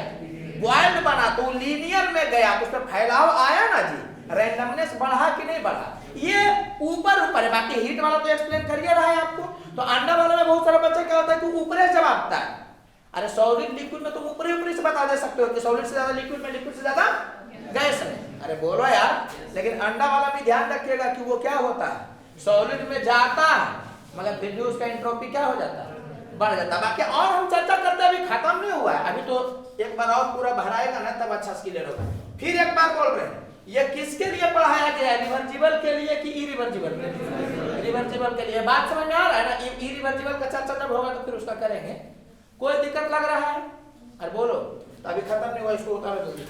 बॉइल्ड बना तो लीनियर में गया तो उसमें फैलाव आया ना जी, रैंडमनेस बढ़ा कि नहीं बढ़ा। ये ऊपर ऊपर है, बाकी हीट वाला तो एक्सप्लेन करिए रहा है आपको। तो अंडा वाला में बहुत सारा बच्चा क्या होता है कि ऊपर से जवाबता है। अरे सॉलिड लिक्विड में तुम ऊपरी ऊपरी से बता दे सकते हो कि सॉलिड से ज्यादा लिक्विड में, लिक्विड से ज्यादा गैस में। अरे बोलो यार, लेकिन अंडा वाला भी ध्यान रखिएगा कि वो क्या होता है सॉलिड में जाता है मगर फिर भी उसका एंट्रोपी क्या हो जाता है बढ़ जाता है। बाकी और हम चर्चा करते हैं, अभी खत्म नहीं हुआ है, अभी तो एक बार और पूरा भराएगा ना तब अच्छा क्लियर होगा। फिर एक बार बोल रहे हैं ये किसके लिए पढ़ाया गया है, रिवर्सिबल के लिए कि इरिवर्सिबल के लिए? रिवर्सिबल के लिए। बात समझ में आ रहा है ना। इरिवर्सिबल का चर्चा जब होगा तो फिर उसका करेंगे। कोई दिक्कत लग रहा है? अरे बोलो, तो अभी खत्म नहीं हुआ, इसको उतारो जल्दी।